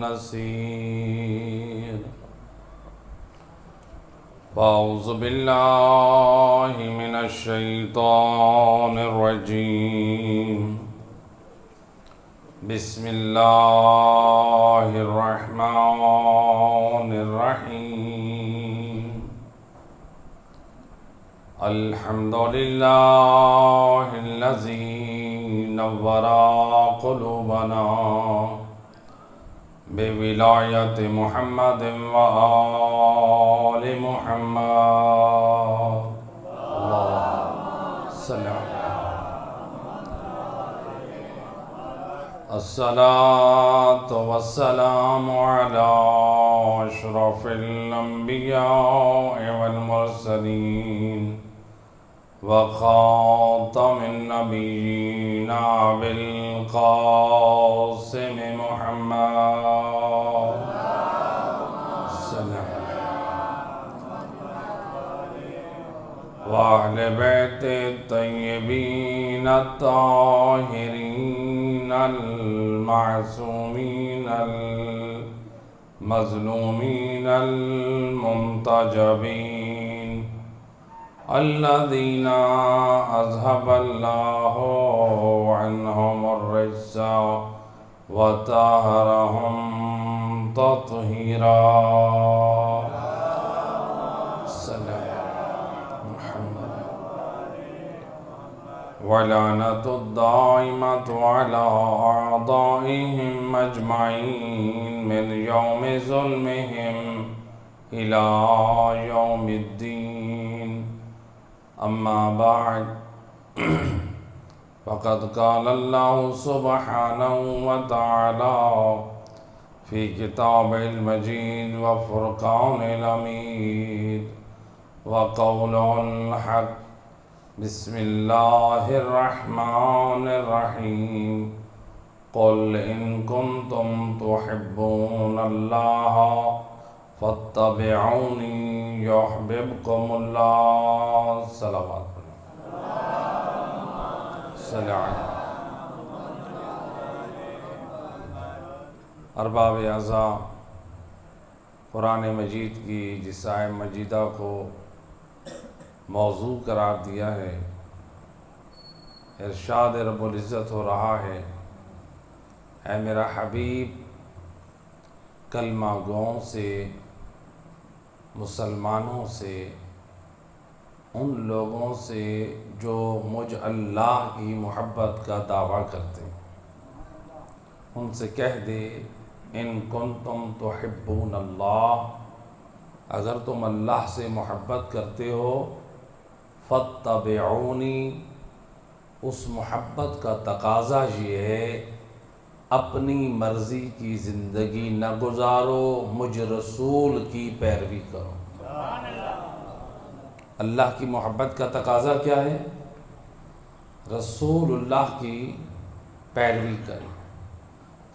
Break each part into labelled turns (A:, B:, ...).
A: نصير فأعوذ بالله من الشيطان الرجيم بسم الله الرحمن الرحيم الحمد لله الذي نور قلوبنا بولایت محمد وآل محمد اللهم صل الصلاة والسلام على أشرف الأنبياء والمرسلين وخاتم النبيين أبي القاسم محمد وأهل بيت الطيبين الطاهرين المعصومين المظلومين المنتجبين الذين أذهب الله عنهم الرجس وطهرهم تطهيرا ولعنة الدائمة على أعدائهم أجمعين من يوم ظلمهم إلى يوم الدين أما بعد فقد قال الله سبحانه وتعالى في كتابه المجيد وفرقان الحميد وقوله الحق بسم الله الرحمن الرحيم قل إن كنتم تحبون الله فاتبعوني يحببكم الله صلوات ارباب اعضاء قرآن مجید کی جس آیت مجیدہ کو موضوع قرار دیا ہے، ارشاد رب العزت ہو رہا ہے، اے میرا حبیب کلمہ گوؤں سے، مسلمانوں سے، ان لوگوں سے جو مجھ اللہ کی محبت کا دعویٰ کرتے ہیں، ان سے کہہ دے ان کنتم تحبون اللہ، اگر تم اللہ سے محبت کرتے ہو، فاتبعونی، اس محبت کا تقاضا یہ ہے اپنی مرضی کی زندگی نہ گزارو، مجھ رسول کی پیروی کرو۔ اللہ کی محبت کا تقاضا کیا ہے؟ رسول اللہ کی پیروی کرو۔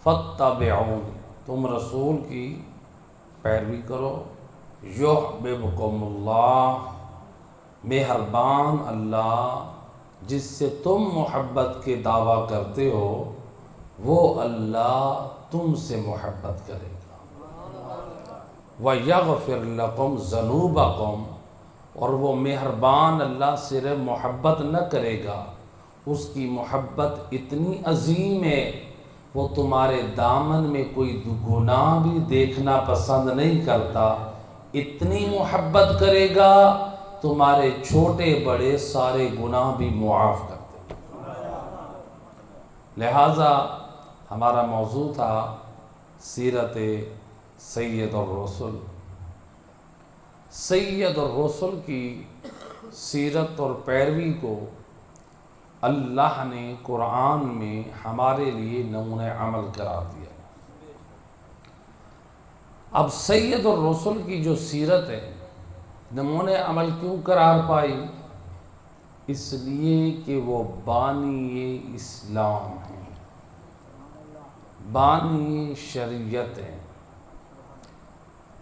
A: فاتبعونی، تم رسول کی پیروی کرو، یحببکم اللہ، مہربان اللہ جس سے تم محبت کے دعویٰ کرتے ہو وہ اللہ تم سے محبت کرے گا۔ وَيَغْفِرْ لَكُمْ ذُنُوبَكُمْ، اور وہ مہربان اللہ صرف محبت نہ کرے گا، اس کی محبت اتنی عظیم ہے وہ تمہارے دامن میں کوئی گناہ بھی دیکھنا پسند نہیں کرتا، اتنی محبت کرے گا تمہارے چھوٹے بڑے سارے گناہ بھی معاف کر دے۔ لہٰذا ہمارا موضوع تھا سیرت سید الرسل۔ سید الرسل کی سیرت اور پیروی کو اللہ نے قرآن میں ہمارے لیے نمونہ عمل قرار دیا۔ اب سید الرسل کی جو سیرت ہے نمونہ عمل کیوں قرار پائی؟ اس لیے کہ وہ بانی اسلام ہیں، بانی شریعت ہیں۔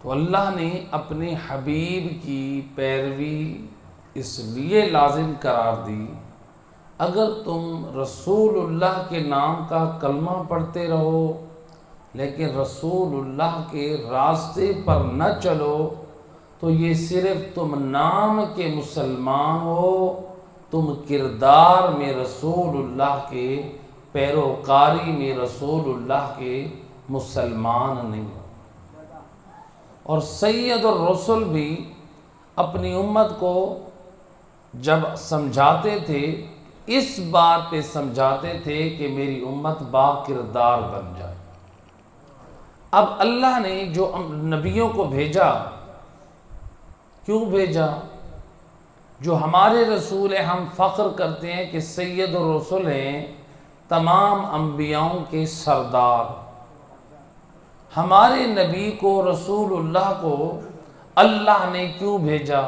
A: تو اللہ نے اپنے حبیب کی پیروی اس لیے لازم قرار دی، اگر تم رسول اللہ کے نام کا کلمہ پڑھتے رہو، لیکن رسول اللہ کے راستے پر نہ چلو تو یہ صرف تم نام کے مسلمان ہو، تم کردار میں رسول اللہ کے پیروکاری میں رسول اللہ کے مسلمان نہیں ہو۔ اور سید الرسل بھی اپنی امت کو جب سمجھاتے تھے اس بات پہ سمجھاتے تھے کہ میری امت با کردار بن جائے۔ اب اللہ نے جو نبیوں کو بھیجا، کیوں بھیجا؟ جو ہمارے رسول ہیں، ہم فخر کرتے ہیں کہ سید الرسل ہیں، تمام انبیاؤں کے سردار۔ ہمارے نبی کو، رسول اللہ کو اللہ نے کیوں بھیجا؟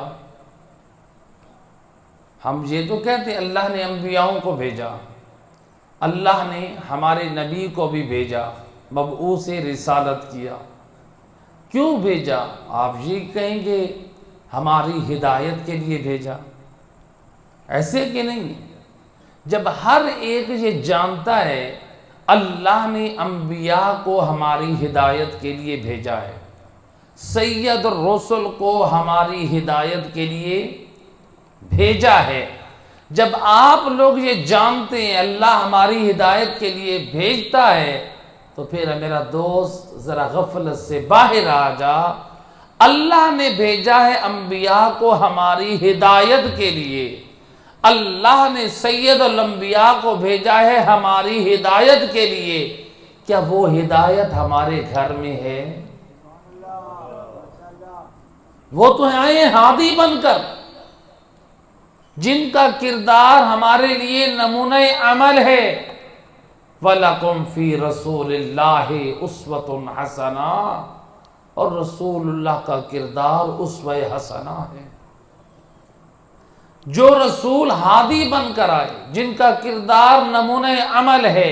A: ہم یہ تو کہتے ہیں اللہ نے انبیاؤں کو بھیجا، اللہ نے ہمارے نبی کو بھی بھیجا، مبعوث رسالت کیا۔ کیوں بھیجا؟ آپ یہ کہیں گے ہماری ہدایت کے لیے بھیجا، ایسے کہ نہیں؟ جب ہر ایک یہ جانتا ہے اللہ نے انبیاء کو ہماری ہدایت کے لیے بھیجا ہے، سید الرسل کو ہماری ہدایت کے لیے بھیجا ہے، جب آپ لوگ یہ جانتے ہیں اللہ ہماری ہدایت کے لیے بھیجتا ہے، تو پھر میرا دوست ذرا غفلت سے باہر آ جا۔ اللہ نے بھیجا ہے انبیاء کو ہماری ہدایت کے لیے، اللہ نے سید الانبیاء کو بھیجا ہے ہماری ہدایت کے لیے۔ کیا وہ ہدایت ہمارے گھر میں ہے؟ وہ تو آئے ہادی بن کر، جن کا کردار ہمارے لیے نمونہ عمل ہے۔ وَلَكُمْ فِي رَسُولِ اللَّهِ أُسْوَةٌ حَسَنَةٌ، اور رسول اللہ کا کردار اسوہ حسنہ ہے۔ جو رسول ہادی بن کر آئے، جن کا کردار نمونہ عمل ہے،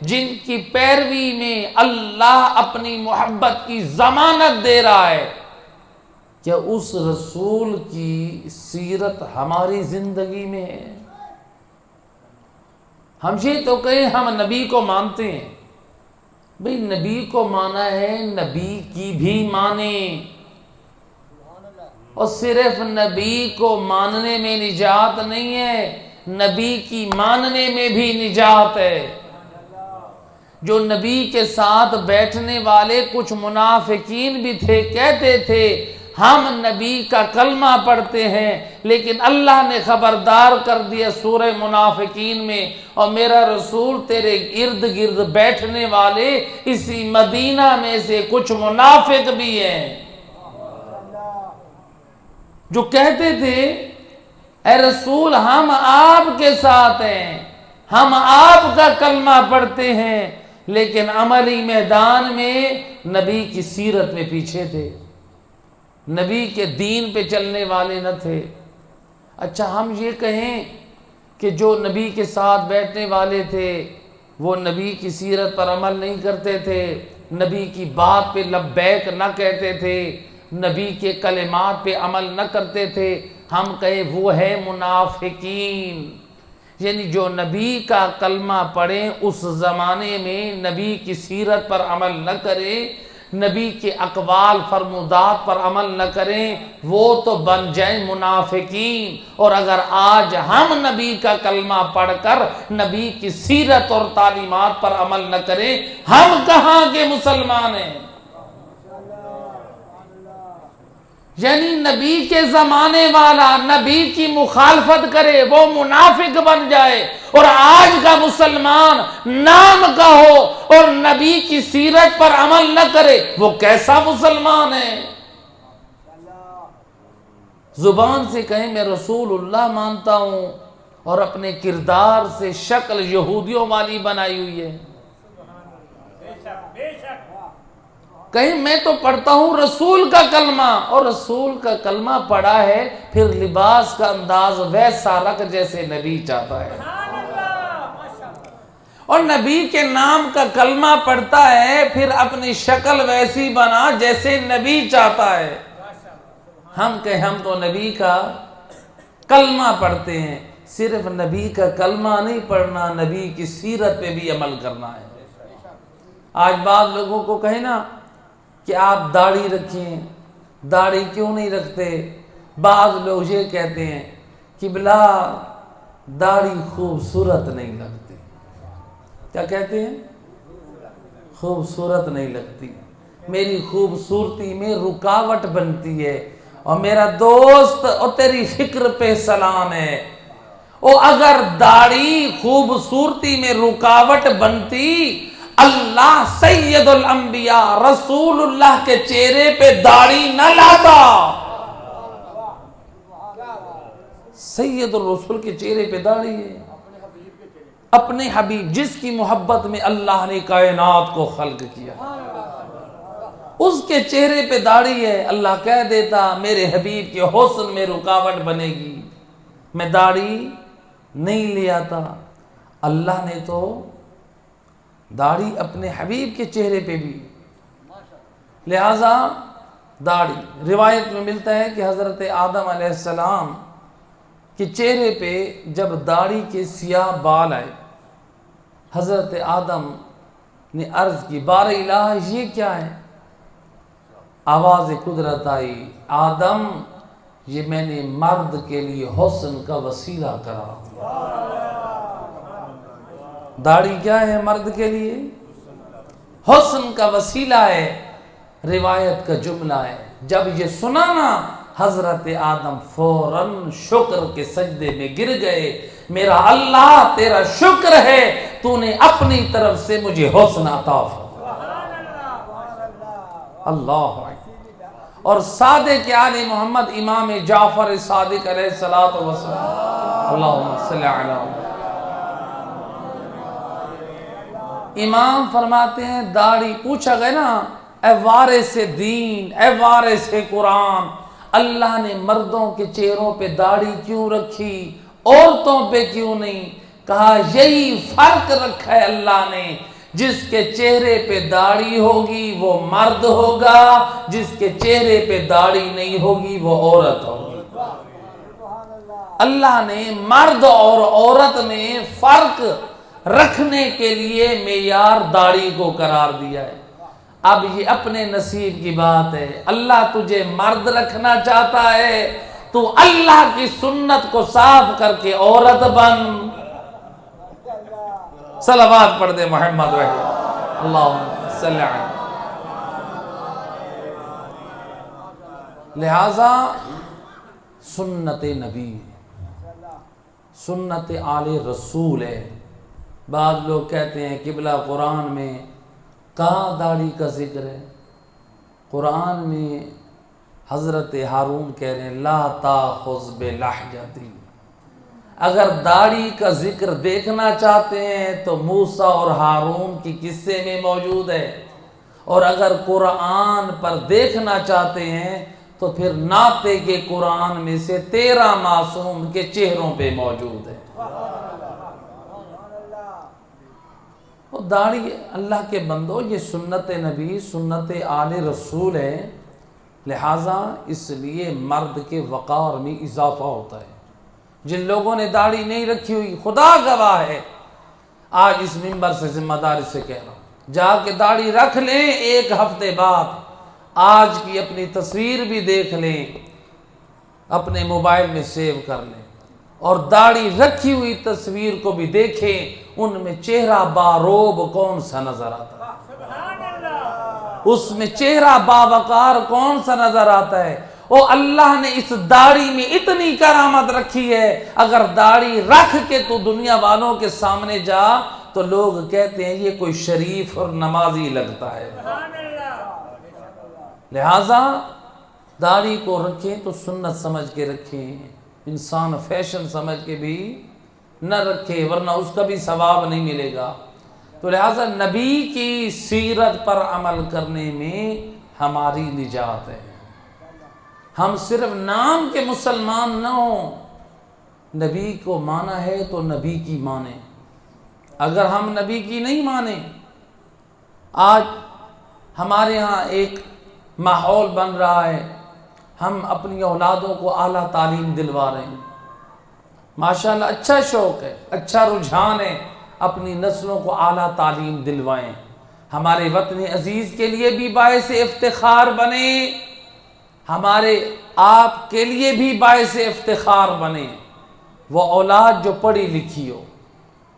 A: جن کی پیروی میں اللہ اپنی محبت کی ضمانت دے رہا ہے، کیا اس رسول کی سیرت ہماری زندگی میں ہے؟ ہم یہ تو کہیں ہم نبی کو مانتے ہیں، بھئی نبی کو مانا ہے، نبی کی بھی مانیں، اور صرف نبی کو ماننے میں نجات نہیں ہے، نبی کی ماننے میں بھی نجات ہے۔ جو نبی کے ساتھ بیٹھنے والے کچھ منافقین بھی تھے، کہتے تھے ہم نبی کا کلمہ پڑھتے ہیں، لیکن اللہ نے خبردار کر دیا سورہ منافقین میں، اور میرا رسول تیرے ارد گرد بیٹھنے والے اسی مدینہ میں سے کچھ منافق بھی ہیں، جو کہتے تھے اے رسول ہم آپ کے ساتھ ہیں، ہم آپ کا کلمہ پڑھتے ہیں، لیکن عملی میدان میں نبی کی سیرت میں پیچھے تھے، نبی کے دین پہ چلنے والے نہ تھے۔ اچھا ہم یہ کہیں کہ جو نبی کے ساتھ بیٹھنے والے تھے وہ نبی کی سیرت پر عمل نہیں کرتے تھے، نبی کی بات پہ لبیک نہ کہتے تھے، نبی کے کلمات پہ عمل نہ کرتے تھے، ہم کہیں وہ ہے منافقین۔ یعنی جو نبی کا کلمہ پڑھیں، اس زمانے میں نبی کی سیرت پر عمل نہ کریں، نبی کے اقوال فرمودات پر عمل نہ کریں، وہ تو بن جائیں منافقین۔ اور اگر آج ہم نبی کا کلمہ پڑھ کر نبی کی سیرت اور تعلیمات پر عمل نہ کریں، ہم کہاں کے مسلمان ہیں؟ یعنی نبی کے زمانے والا نبی کی مخالفت کرے وہ منافق بن جائے، اور آج کا مسلمان نام کا ہو اور نبی کی سیرت پر عمل نہ کرے، وہ کیسا مسلمان ہے؟ زبان سے کہیں میں رسول اللہ مانتا ہوں، اور اپنے کردار سے شکل یہودیوں والی بنائی ہوئی ہے۔ کہیں میں تو پڑھتا ہوں رسول کا کلمہ، اور رسول کا کلمہ پڑھا ہے، پھر لباس کا انداز ویسا رکھ جیسے نبی چاہتا ہے، اور نبی کے نام کا کلمہ پڑھتا ہے، پھر اپنی شکل ویسی بنا جیسے نبی چاہتا ہے۔ ہم کہیں ہم تو نبی کا کلمہ پڑھتے ہیں، صرف نبی کا کلمہ نہیں پڑھنا، نبی کی سیرت پہ بھی عمل کرنا ہے۔ آج بعض لوگوں کو کہیں نا کہ آپ داڑھی رکھیں، داڑھی کیوں نہیں رکھتے؟ بعض لوگ یہ کہتے ہیں کہ بلا داڑھی خوبصورت نہیں لگتی۔ کیا کہتے ہیں؟ خوبصورت نہیں لگتی، میری خوبصورتی میں رکاوٹ بنتی ہے۔ اور میرا دوست اور تیری فکر پہ سلام ہے، او اگر داڑھی خوبصورتی میں رکاوٹ بنتی، اللہ سید الانبیاء رسول اللہ کے چہرے پہ داڑھی نہ لاتا۔ سید الرسول کے چہرے پہ داڑھی ہے، اپنے حبیب جس کی محبت میں اللہ نے کائنات کو خلق کیا، اس کے چہرے پہ داڑھی ہے۔ اللہ کہہ دیتا میرے حبیب کے حسن میں رکاوٹ بنے گی، میں داڑھی نہیں لے آتا۔ اللہ نے تو داڑھی اپنے حبیب کے چہرے پہ بھی، لہذا داڑھی۔ روایت میں ملتا ہے کہ حضرت آدم علیہ السلام کے چہرے پہ جب داڑھی کے سیاہ بال آئے، حضرت آدم نے عرض کی بار الہ یہ کیا ہے؟ آواز قدرت آئی، آدم یہ میں نے مرد کے لیے حسن کا وسیلہ قرار دیا۔ داڑھی کیا ہے مرد کے لیے؟ حسن کا وسیلہ ہے۔ روایت کا جملہ ہے، جب یہ سنا نا حضرت آدم فوراً شکر کے سجدے میں گر گئے، میرا اللہ تیرا شکر ہے تو نے اپنی طرف سے مجھے حسن عطا فرمایا۔ اللہ اکبر۔ اور صادق آل محمد امام جعفر صادق علیہ السلام، اللہم صلی علی محمد، امام فرماتے ہیں داڑھی، پوچھا گیا نا اے وارث دین، اے وارث قرآن، اللہ نے مردوں کے چہروں پہ داڑھی کیوں رکھی، عورتوں پہ کیوں نہیں؟ کہا یہی فرق رکھا ہے اللہ نے، جس کے چہرے پہ داڑھی ہوگی وہ مرد ہوگا، جس کے چہرے پہ داڑھی نہیں ہوگی وہ عورت ہوگی۔ اللہ نے مرد اور عورت میں فرق رکھنے کے لیے معیار داڑھی کو قرار دیا ہے۔ اب یہ اپنے نصیب کی بات ہے، اللہ تجھے مرد رکھنا چاہتا ہے تو اللہ کی سنت کو صاف کر کے عورت بن۔ صلوات پڑھ دے محمد وحید، اللہم صلی علیہ۔ لہذا سنت نبی، سنت آل رسول ہے۔ بعض لوگ کہتے ہیں قبلہ قرآن میں کہاں داڑھی کا ذکر ہے؟ قرآن میں حضرت ہارون کہہ رہے ہیں لا تاخذ بلحیتی۔ اگر داڑھی کا ذکر دیکھنا چاہتے ہیں تو موسیٰ اور ہارون کی قصے میں موجود ہے، اور اگر قرآن پر دیکھنا چاہتے ہیں تو پھر نعت کے قرآن میں سے 13 معصوم کے چہروں پہ موجود ہے۔ وہ داڑھی اللہ کے بندو، یہ سنت نبی، سنت آل رسول ہے، لہٰذا اس لیے مرد کے وقار میں اضافہ ہوتا ہے۔ جن لوگوں نے داڑھی نہیں رکھی ہوئی، خدا گواہ ہے، آج اس منبر سے ذمہ داری سے کہہ رہا ہوں، جا کے داڑھی رکھ لیں، ایک ہفتے بعد آج کی اپنی تصویر بھی دیکھ لیں، اپنے موبائل میں سیو کر لیں، اور داڑھی رکھی ہوئی تصویر کو بھی دیکھیں، ان میں چہرہ باروب کون سا نظر آتا ہے، اس میں چہرہ باوقار کون سا نظر آتا ہے۔ او اللہ نے اس داڑھی میں اتنی کرامت رکھی ہے، اگر داڑھی رکھ کے تو دنیا والوں کے سامنے جا تو لوگ کہتے ہیں یہ کوئی شریف اور نمازی لگتا ہے۔ لہٰذا داڑھی کو رکھیں تو سنت سمجھ کے رکھیں، انسان فیشن سمجھ کے بھی نہ رکھے، ورنہ اس کا بھی ثواب نہیں ملے گا۔ تو لہٰذا نبی کی سیرت پر عمل کرنے میں ہماری نجات ہے۔ ہم صرف نام کے مسلمان نہ ہوں، نبی کو مانا ہے تو نبی کی مانیں۔ اگر ہم نبی کی نہیں مانیں، آج ہمارے ہاں ایک ماحول بن رہا ہے، ہم اپنی اولادوں کو اعلیٰ تعلیم دلوا رہے ہیں، ماشاءاللہ اچھا شوق ہے، اچھا رجحان ہے، اپنی نسلوں کو اعلیٰ تعلیم دلوائیں، ہمارے وطن عزیز کے لیے بھی باعث افتخار بنے، ہمارے آپ کے لیے بھی باعث افتخار بنے وہ اولاد جو پڑھی لکھی ہو،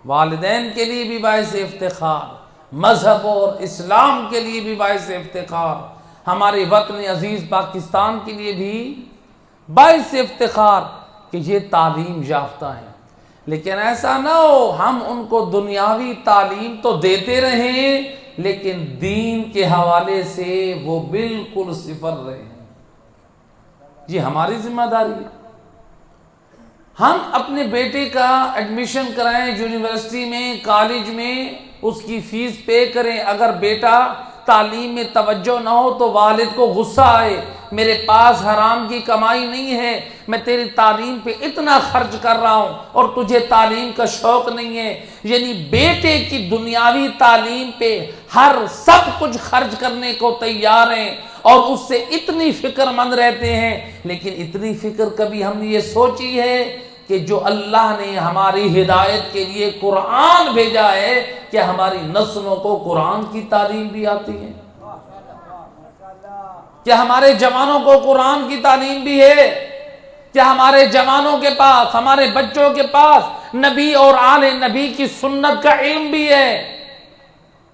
A: والدین کے لیے بھی باعث افتخار، مذہب اور اسلام کے لیے بھی باعث افتخار، ہمارے وطن عزیز پاکستان کے لیے بھی باعث افتخار کہ یہ تعلیم یافتہ ہیں۔ لیکن ایسا نہ ہو ہم ان کو دنیاوی تعلیم تو دیتے رہیں لیکن دین کے حوالے سے وہ بالکل صفر رہے ہیں۔ یہ ہماری ذمہ داری ہے۔ ہم اپنے بیٹے کا ایڈمیشن کرائیں یونیورسٹی میں، کالج میں، اس کی فیس پے کریں، اگر بیٹا تعلیم میں توجہ نہ ہو تو والد کو غصہ آئے، میرے پاس حرام کی کمائی نہیں ہے، میں تیری تعلیم پہ اتنا خرچ کر رہا ہوں اور تجھے تعلیم کا شوق نہیں ہے۔ یعنی بیٹے کی دنیاوی تعلیم پہ ہر سب کچھ خرچ کرنے کو تیار ہیں اور اس سے اتنی فکر مند رہتے ہیں، لیکن اتنی فکر کبھی ہم نے یہ سوچی ہے کہ جو اللہ نے ہماری ہدایت کے لیے قرآن بھیجا ہے کہ ہماری نسلوں کو قرآن کی تعلیم بھی آتی ہے؟ کیا ہمارے جوانوں کو قرآن کی تعلیم بھی ہے؟ کیا ہمارے جوانوں کے پاس، ہمارے بچوں کے پاس نبی اور آل نبی کی سنت کا علم بھی ہے؟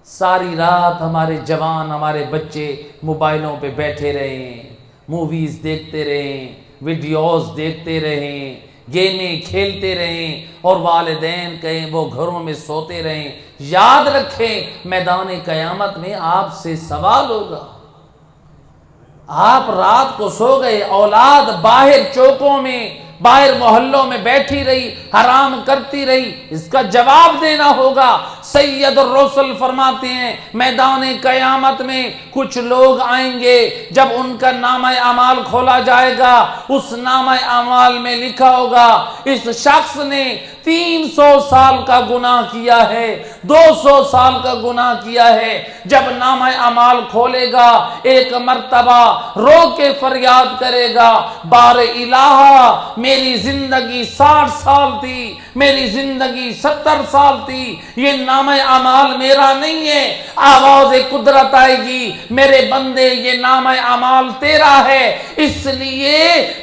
A: ساری رات ہمارے جوان، ہمارے بچے موبائلوں پہ بیٹھے رہیں، موویز دیکھتے رہیں، ویڈیوز دیکھتے رہیں، گیمیں کھیلتے رہیں اور والدین کہیں وہ گھروں میں سوتے رہیں۔ یاد رکھیں میدان قیامت میں آپ سے سوال ہوگا۔ آپ رات کو سو گئے، اولاد باہر چوکوں میں، باہر محلوں میں بیٹھی رہی، حرام کرتی رہی، اس کا جواب دینا ہوگا۔ سید الرسل فرماتے ہیں میدان قیامت میں کچھ لوگ آئیں گے، جب ان کا نامہ اعمال کھولا جائے گا اس نامہ اعمال میں لکھا ہوگا اس شخص نے 300 سال کا گناہ کیا ہے، 200 سال کا گناہ کیا ہے۔ جب نامہ اعمال کھولے گا ایک مرتبہ رو کے فریاد کرے گا، بار الہ میری زندگی 60 سال تھی، میری زندگی 70 سال تھی، یہ نامہ اعمال میرا نہیں ہے۔ آواز قدرت آئے گی، میرے بندے یہ نامہ اعمال تیرا ہے، اس لیے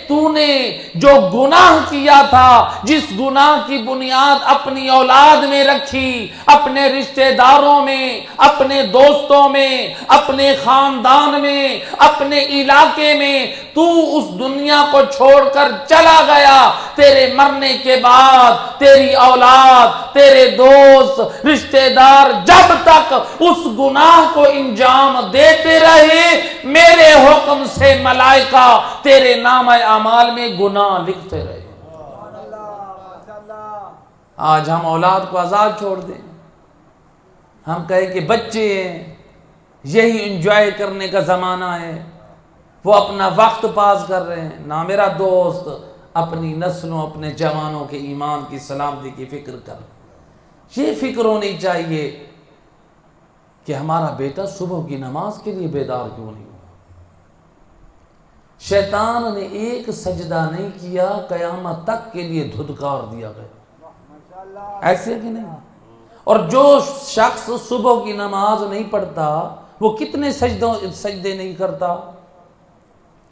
A: تو نے جو گناہ کیا تھا، جس گناہ کی بنیاد اپنی اولاد میں رکھی، اپنے رشتہ داروں میں، اپنے دوستوں میں، اپنے خاندان میں، اپنے علاقے میں، تو اس دنیا کو چھوڑ کر چلا گیا، تیرے مرنے کے بعد تیری اولاد، تیرے دوست، رشتہ دار جب تک اس گناہ کو انجام دیتے رہے، میرے حکم سے ملائکہ تیرے نام اعمال میں گناہ لکھتے رہے۔ آج ہم اولاد کو آزاد چھوڑ دیں، ہم کہیں کہ بچے ہیں، یہی انجوائے کرنے کا زمانہ ہے، وہ اپنا وقت پاس کر رہے ہیں۔ نہ میرا دوست، اپنی نسلوں، اپنے جوانوں کے ایمان کی سلامتی کی فکر کر۔ یہ فکر ہونی چاہیے کہ ہمارا بیٹا صبح کی نماز کے لیے بیدار کیوں نہیں ہوا۔ شیطان نے ایک سجدہ نہیں کیا، قیامت تک کے لیے دھدکار دیا گیا۔ ایسے کہ نہیں؟ اور جو شخص صبح کی نماز نہیں پڑھتا وہ کتنے سجدے نہیں کرتا؟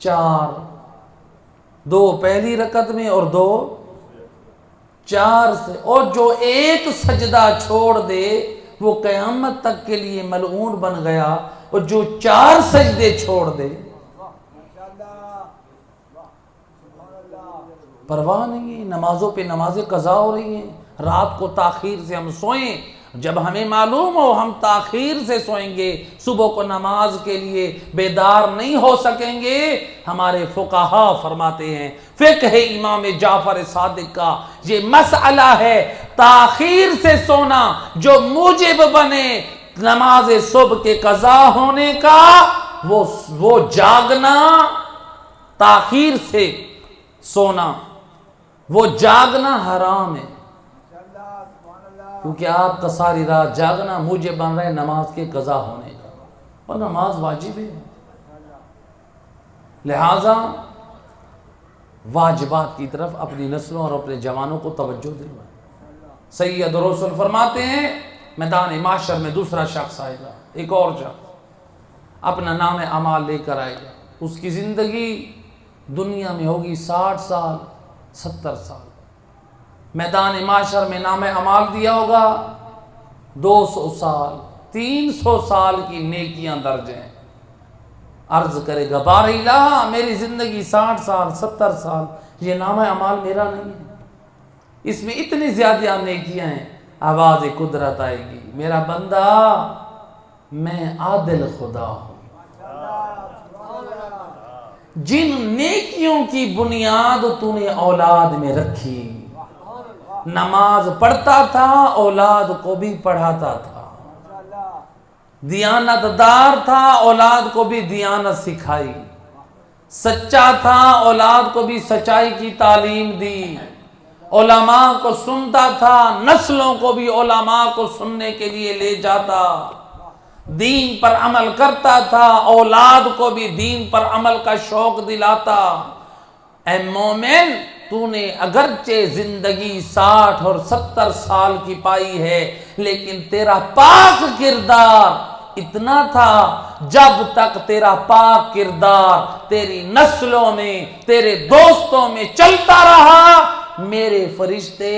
A: 4، 2 پہلی رکعت میں اور 2 4 سے، اور جو ایک سجدہ چھوڑ دے وہ قیامت تک کے لیے ملعون بن گیا، اور جو 4 سجدے چھوڑ دے پرواہ نہیں ہے۔ نمازوں پہ نمازیں قضا ہو رہی ہیں، رات کو تاخیر سے ہم سوئیں، جب ہمیں معلوم ہو ہم تاخیر سے سوئیں گے، صبح کو نماز کے لیے بیدار نہیں ہو سکیں گے، ہمارے فقہا فرماتے ہیں، فقہ امام جعفر صادق کا یہ مسئلہ ہے، تاخیر سے سونا جو موجب بنے نماز صبح کے قضا ہونے کا، وہ جاگنا، تاخیر سے سونا، وہ جاگنا حرام ہے، کیونکہ آپ کا ساری رات جاگنا مجھے بن رہے نماز کے قضا ہونے کا، اور نماز واجب ہے۔ لہذا واجبات کی طرف اپنی نسلوں اور اپنے جوانوں کو توجہ دلوائیں۔ سید رسول فرماتے ہیں میدان معاشر میں دوسرا شخص آئے گا، ایک اور شخص اپنا نام اعمال لے کر آئے گا، اس کی زندگی دنیا میں ہوگی 60 سال 70 سال، میدان معاشر میں نام اعمال دیا ہوگا 200 سال 300 سال کی نیکیاں درج ہیں۔ عرض کرے گا بار الہ میری زندگی 60 سال 70 سال، یہ نام اعمال میرا نہیں ہے، اس میں اتنی زیادہ نیکیاں ہیں۔ آواز قدرت آئے گی، میرا بندہ میں عادل خدا ہوں، جن نیکیوں کی بنیاد تو نے اولاد میں رکھی، نماز پڑھتا تھا اولاد کو بھی پڑھاتا تھا، دیانت دار تھا اولاد کو بھی دیانت سکھائی، سچا تھا اولاد کو بھی سچائی کی تعلیم دی، علماء کو سنتا تھا نسلوں کو بھی علماء کو سننے کے لیے لے جاتا، دین پر عمل کرتا تھا اولاد کو بھی دین پر عمل کا شوق دلاتا۔ اے مومن تو نے اگرچہ زندگی 60 اور 70 سال کی پائی ہے، لیکن تیرا پاک کردار اتنا تھا، جب تک تیرا پاک کردار تیری نسلوں میں تیرے دوستوں میں چلتا رہا، میرے فرشتے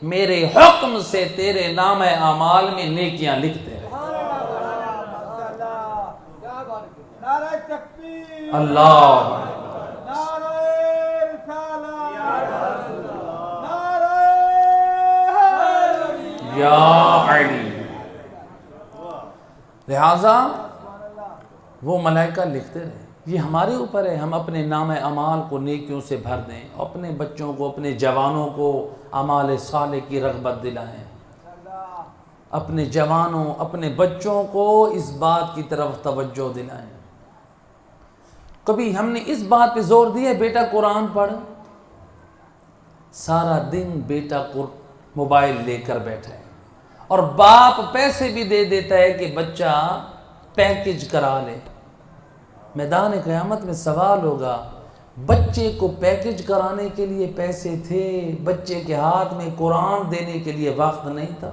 A: میرے حکم سے تیرے نام اعمال میں نیکیاں لکھتے رہے۔ اللہ یا علی، لہذا وہ ملائکہ لکھتے رہے۔ یہ ہمارے اوپر ہے، ہم اپنے نام اعمال کو نیکیوں سے بھر دیں، اپنے بچوں کو اپنے جوانوں کو اعمال صالح کی رغبت دلائیں، اپنے جوانوں اپنے بچوں کو اس بات کی طرف توجہ دلائیں۔ کبھی ہم نے اس بات پہ زور دیا بیٹا قرآن پڑھ، سارا دن بیٹا موبائل لے کر بیٹھا ہے، اور باپ پیسے بھی دے دیتا ہے کہ بچہ پیکج کرا لے۔ میدان قیامت میں سوال ہوگا، بچے کو پیکج کرانے کے لیے پیسے تھے، بچے کے ہاتھ میں قرآن دینے کے لیے وقت نہیں تھا؟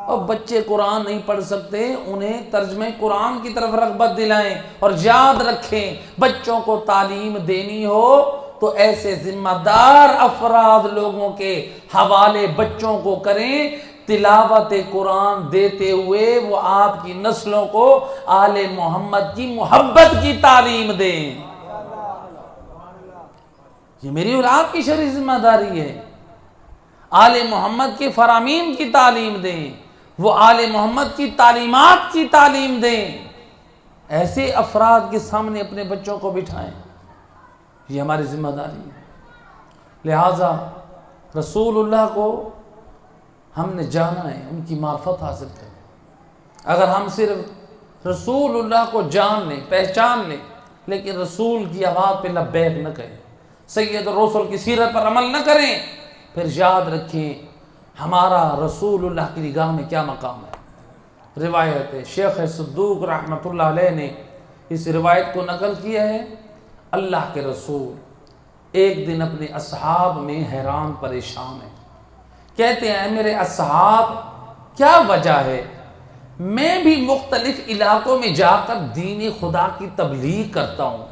A: اور بچے قرآن نہیں پڑھ سکتے، انہیں ترجمہ قرآن کی طرف رغبت دلائیں، اور یاد رکھیں بچوں کو تعلیم دینی ہو تو ایسے ذمہ دار افراد لوگوں کے حوالے بچوں کو کریں، تلاوت قرآن دیتے ہوئے وہ آپ کی نسلوں کو آل محمد کی محبت کی تعلیم دیں۔ یہ میری اور آپ کی شرعی ذمہ داری ہے، آل محمد کے فرامین کی تعلیم دیں، وہ آل محمد کی تعلیمات کی تعلیم دیں، ایسے افراد کے سامنے اپنے بچوں کو بٹھائیں، یہ ہماری ذمہ داری ہے۔ لہٰذا رسول اللہ کو ہم نے جانا ہے، ان کی معرفت حاصل کریں۔ اگر ہم صرف رسول اللہ کو جان لیں پہچان لیں، لیکن رسول کی آواز پہ لبیک نہ کہیں، سید الرسل کی سیرت پر عمل نہ کریں، پھر یاد رکھیں ہمارا رسول اللہ کی نگاہ میں کیا مقام ہے۔ روایت ہے، شیخ صدوق رحمۃ اللہ علیہ نے اس روایت کو نقل کیا ہے، اللہ کے رسول ایک دن اپنے اصحاب میں حیران پریشان ہیں، کہتے ہیں میرے اصحاب کیا وجہ ہے، میں بھی مختلف علاقوں میں جا کر دین خدا کی تبلیغ کرتا ہوں،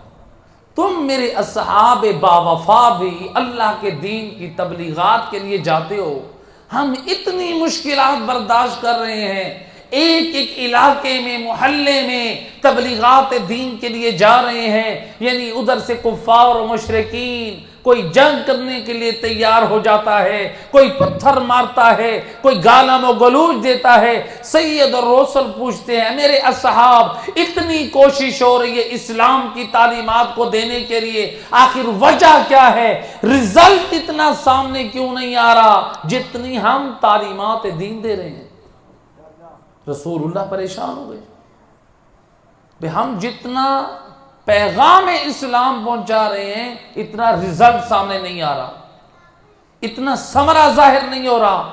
A: تم میرے اصحاب باوفا بھی اللہ کے دین کی تبلیغات کے لیے جاتے ہو، ہم اتنی مشکلات برداشت کر رہے ہیں، ایک ایک علاقے میں محلے میں تبلیغات دین کے لیے جا رہے ہیں، یعنی ادھر سے کفار و مشرکین کوئی جنگ کرنے کے لیے تیار ہو جاتا ہے، کوئی پتھر مارتا ہے، کوئی گالم و گلوچ دیتا ہے۔ سید الرسل پوچھتے ہیں میرے اصحاب اتنی کوشش ہو رہی ہے اسلام کی تعلیمات کو دینے کے لیے، آخر وجہ کیا ہے، رزلٹ اتنا سامنے کیوں نہیں آ رہا جتنی ہم تعلیمات دین دے رہے ہیں؟ رسول اللہ پریشان ہو گئے کہ ہم جتنا پیغام اسلام پہنچا رہے ہیں اتنا رزلٹ سامنے نہیں آ رہا، اتنا ثمرہ ظاہر نہیں ہو رہا۔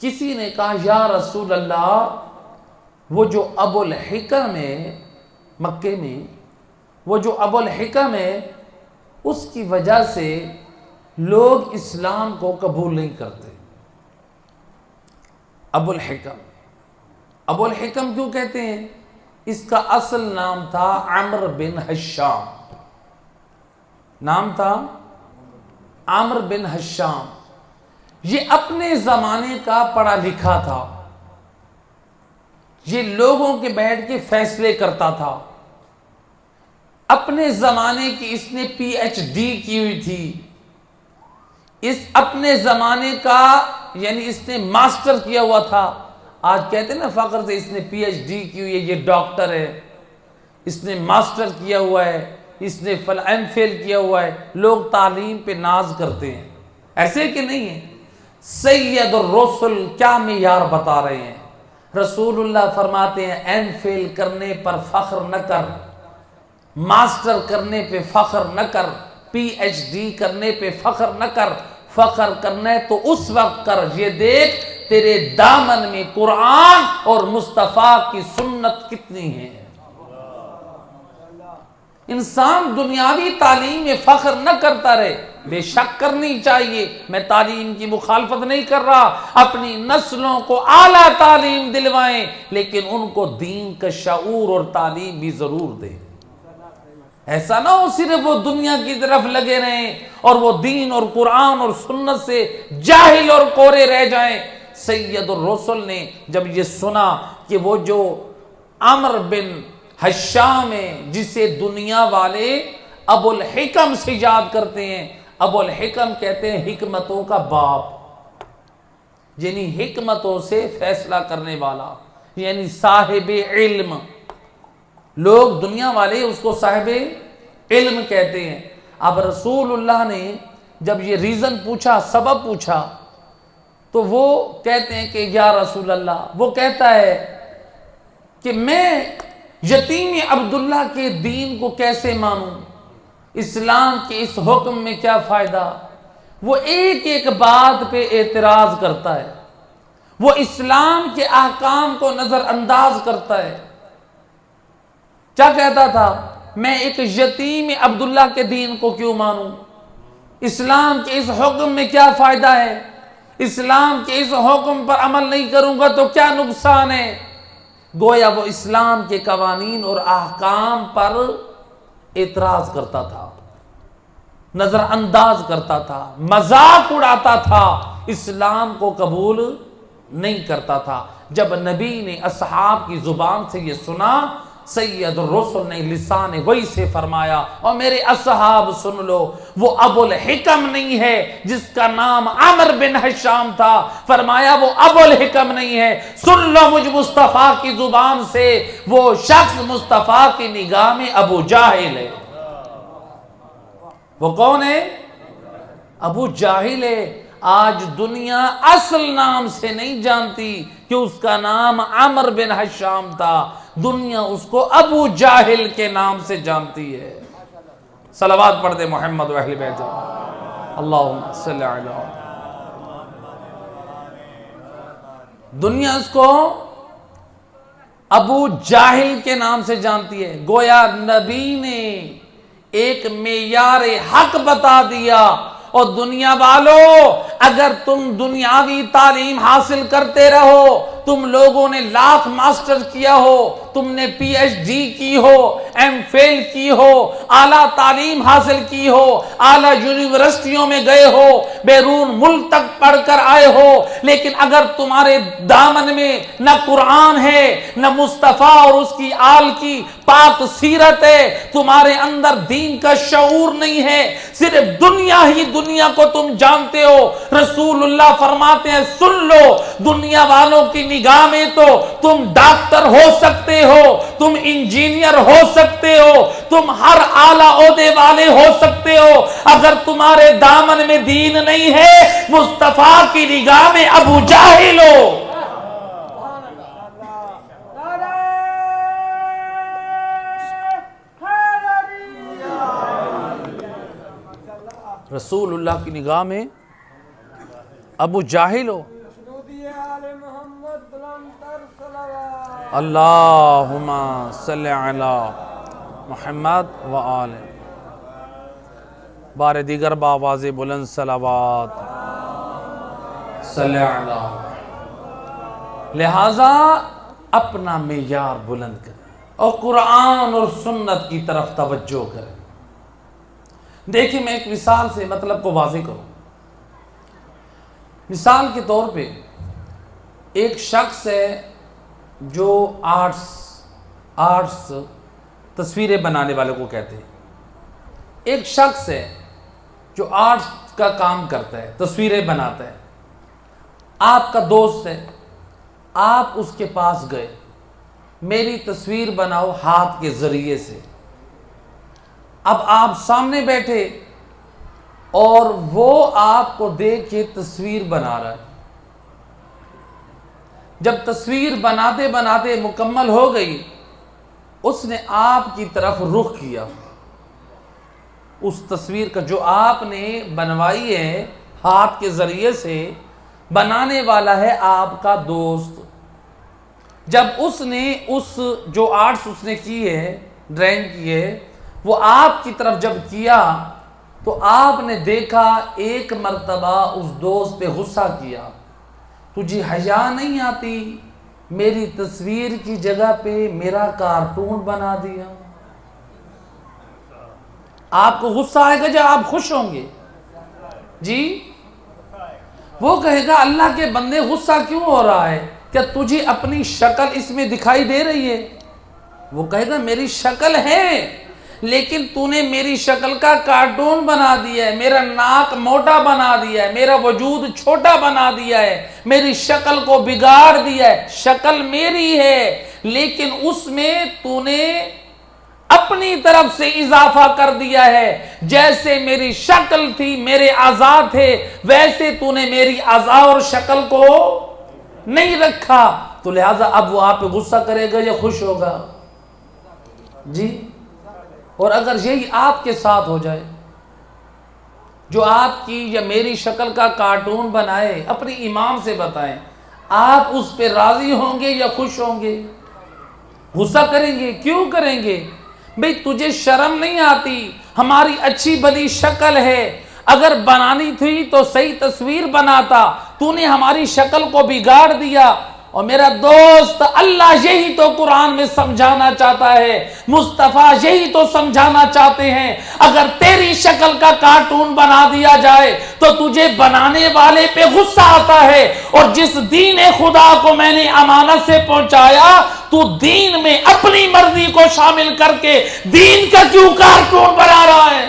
A: کسی نے کہا یا رسول اللہ، وہ جو ابو الحکم ہے مکے میں، وہ جو ابو الحکم ہے اس کی وجہ سے لوگ اسلام کو قبول نہیں کرتے، ابو الحکم. ابو الحکم کیوں کہتے ہیں؟ اس کا اصل نام تھا عمرو بن حشام. نام تھا عمرو بن حشام. یہ اپنے زمانے کا پڑھا لکھا تھا. یہ لوگوں کے بیٹھ کے فیصلے کرتا تھا. اپنے زمانے کی اس نے پی ایچ ڈی کی ہوئی تھی. اس اپنے زمانے کا یعنی اس نے ماسٹر کیا ہوا تھا. آج کہتے ہیں نا فخر سے اس نے پی ایچ ڈی کی ہوئی ہے، یہ ڈاکٹر ہے، اس نے ماسٹر کیا ہوا ہے، اس نے ایم فل کیا ہوا ہے. لوگ تعلیم پہ ناز کرتے ہیں، ایسے کہ نہیں ہے. سید الرسل کیا معیار بتا رہے ہیں. رسول اللہ فرماتے ہیں ایم فل کرنے پر فخر نہ کر، ماسٹر کرنے پہ فخر نہ کر، پی ایچ ڈی کرنے پہ فخر نہ کر. فخر کرنا ہے تو اس وقت کر، یہ دیکھ تیرے دامن میں قرآن اور مصطفیٰ کی سنت کتنی ہے. انسان دنیاوی تعلیم میں فخر نہ کرتا رہے، بے شک کرنی چاہیے. میں تعلیم کی مخالفت نہیں کر رہا، اپنی نسلوں کو اعلیٰ تعلیم دلوائیں، لیکن ان کو دین کا شعور اور تعلیم بھی ضرور دیں. ایسا نہ ہو صرف وہ دنیا کی طرف لگے رہیں اور وہ دین اور قرآن اور سنت سے جاہل اور کورے رہ جائیں. سید الرسل نے جب یہ سنا کہ وہ جو عمرو بن حشام ہے جسے دنیا والے ابو الحکم سے یاد کرتے ہیں، ابو الحکم کہتے ہیں حکمتوں کا باپ، یعنی حکمتوں سے فیصلہ کرنے والا، یعنی صاحب علم. لوگ دنیا والے اس کو صاحب علم کہتے ہیں. اب رسول اللہ نے جب یہ ریزن پوچھا، سبب پوچھا، تو وہ کہتے ہیں کہ یا رسول اللہ، وہ کہتا ہے کہ میں یتیم عبداللہ کے دین کو کیسے مانوں، اسلام کے اس حکم میں کیا فائدہ. وہ ایک ایک بات پہ اعتراض کرتا ہے، وہ اسلام کے احکام کو نظر انداز کرتا ہے. کیا کہتا تھا؟ میں ایک یتیم عبداللہ کے دین کو کیوں مانوں، اسلام کے اس حکم میں کیا فائدہ ہے، اسلام کے اس حکم پر عمل نہیں کروں گا تو کیا نقصان ہے. گویا وہ اسلام کے قوانین اور احکام پر اعتراض کرتا تھا، نظر انداز کرتا تھا، مذاق اڑاتا تھا، اسلام کو قبول نہیں کرتا تھا. جب نبی نے اصحاب کی زبان سے یہ سنا، سید الرسل نے لسان وحی سے فرمایا اور میرے اصحاب سن لو، وہ ابو الحکم نہیں ہے جس کا نام عمرو بن حشام تھا. فرمایا وہ ابو الحکم نہیں ہے، سن لو مجھ مصطفیٰ کی زبان سے، وہ شخص مصطفیٰ کی نگاہ میں ابو جاہل ہے. وہ کون ہے؟ ابو جاہل ہے. آج دنیا اصل نام سے نہیں جانتی کہ اس کا نام عمرو بن حشام تھا، دنیا اس کو ابو جاہل کے نام سے جانتی ہے. صلوات پڑھ دے محمد و اہل بیت، اللہم صلی علی. دنیا اس کو ابو جاہل کے نام سے جانتی ہے. گویا نبی نے ایک معیار حق بتا دیا. اور دنیا والو، اگر تم دنیاوی تعلیم حاصل کرتے رہو، تم لوگوں نے لاکھ ماسٹر کیا ہو، تم نے پی ایچ ڈی کی ہو، ایم فیل کی ہو، اعلیٰ تعلیم حاصل کی ہو، اعلیٰ یونیورسٹیوں میں گئے ہو، بیرون ملک تک پڑھ کر آئے ہو، لیکن اگر تمہارے دامن میں نہ قرآن ہے، نہ مصطفیٰ اور اس کی آل کی پاک سیرت ہے، تمہارے اندر دین کا شعور نہیں ہے، صرف دنیا ہی دنیا کو تم جانتے ہو. رسول اللہ فرماتے ہیں سن لو، دنیا والوں کی نگاہ میں تو تم ڈاکٹر ہو سکتے ہو، تم انجینئر ہو سکتے ہو، تم ہر اعلیٰ عہدے والے ہو سکتے ہو، اگر تمہارے دامن میں دین نہیں ہے، مصطفیٰ کی نگاہ میں ابو جاہل ہو. رسول اللہ کی نگاہ میں ابو جاہل ہو. اللہم صلی علی محمد و آل. بار دیگر بآواز بلند صلوات صلی علی لہٰذا اپنا معیار بلند کریں اور قرآن اور سنت کی طرف توجہ کریں۔ دیکھیں میں ایک مثال سے مطلب کو واضح کروں۔ مثال کے طور پہ ایک شخص ہے جو آرٹس تصویریں بنانے والے کو کہتے ہیں۔ ایک شخص ہے جو آرٹس کا کام کرتا ہے، تصویریں بناتا ہے، آپ کا دوست ہے، آپ اس کے پاس گئے، میری تصویر بناؤ ہاتھ کے ذریعے سے۔ اب آپ سامنے بیٹھے اور وہ آپ کو دیکھ کے تصویر بنا رہا ہے۔ جب تصویر بناتے بناتے مکمل ہو گئی، اس نے آپ کی طرف رخ کیا۔ اس تصویر کا جو آپ نے بنوائی ہے ہاتھ کے ذریعے سے، بنانے والا ہے آپ کا دوست۔ جب اس نے جو آرٹس اس نے کی ہے، ڈرائنگ کی ہے، وہ آپ کی طرف جب کیا تو آپ نے دیکھا ایک مرتبہ اس دوست پہ غصہ کیا، تجھے حیا نہیں آتی، میری تصویر کی جگہ پہ میرا کارٹون بنا دیا۔ آپ کو غصہ آئے گا جب آپ خوش ہوں گے؟ جی وہ کہے گا اللہ کے بندے غصہ کیوں ہو رہا ہے؟ کیا تجھے اپنی شکل اس میں دکھائی دے رہی ہے؟ وہ کہے گا میری شکل ہے، لیکن تو نے میری شکل کا کارٹون بنا دیا ہے، میرا ناک موٹا بنا دیا ہے، میرا وجود چھوٹا بنا دیا ہے، میری شکل کو بگاڑ دیا ہے۔ شکل میری ہے لیکن اس میں تو نے اپنی طرف سے اضافہ کر دیا ہے۔ جیسے میری شکل تھی، میرے اعضاء تھے، ویسے تو نے میری اعضاء اور شکل کو نہیں رکھا۔ تو لہٰذا اب وہ آپ پہ غصہ کرے گا یا خوش ہوگا؟ جی اور اگر یہی آپ کے ساتھ ہو جائے، جو آپ کی یا میری شکل کا کارٹون بنائے، اپنی امام سے بتائیں، آپ اس پہ راضی ہوں گے یا خوش ہوں گے؟ غصہ کریں گے۔ کیوں کریں گے؟ بھئی تجھے شرم نہیں آتی؟ ہماری اچھی بلی شکل ہے، اگر بنانی تھی تو صحیح تصویر بناتا، تو نے ہماری شکل کو بگاڑ دیا۔ اور میرا دوست، اللہ یہی تو قرآن میں سمجھانا چاہتا ہے، مصطفیٰ یہی تو سمجھانا چاہتے ہیں۔ اگر تیری شکل کا کارٹون بنا دیا جائے تو تجھے بنانے والے پہ غصہ آتا ہے، اور جس دین خدا کو میں نے امانت سے پہنچایا، تو دین میں اپنی مرضی کو شامل کر کے دین کا کیوں کارٹون بنا رہا ہے؟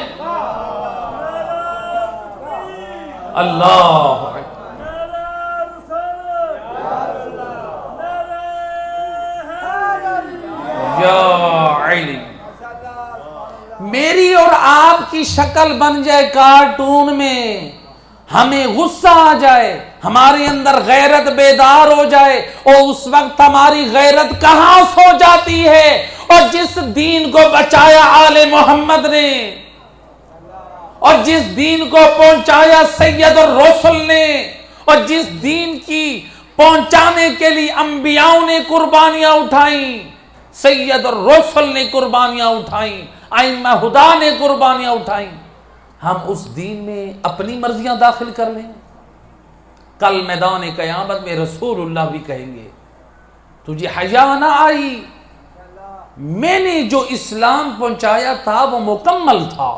A: اللہ میری اور آپ کی شکل بن جائے کارٹون میں، ہمیں غصہ آ جائے، ہمارے اندر غیرت بیدار ہو جائے، اور اس وقت ہماری غیرت کہاں سو جاتی ہے؟ اور جس دین کو بچایا آل محمد نے، اور جس دین کو پہنچایا سید الرسل نے، اور جس دین کی پہنچانے کے لیے انبیاءوں نے قربانیاں اٹھائیں، سید الرسل نے قربانیاں اٹھائیں، ائمہ ہدا نے قربانیاں اٹھائیں، ہم اس دین میں اپنی مرضیاں داخل کر لیں؟ کل میدان قیامت میں رسول اللہ بھی کہیں گے تجھے حیا نہ آئی؟ میں نے جو اسلام پہنچایا تھا وہ مکمل تھا۔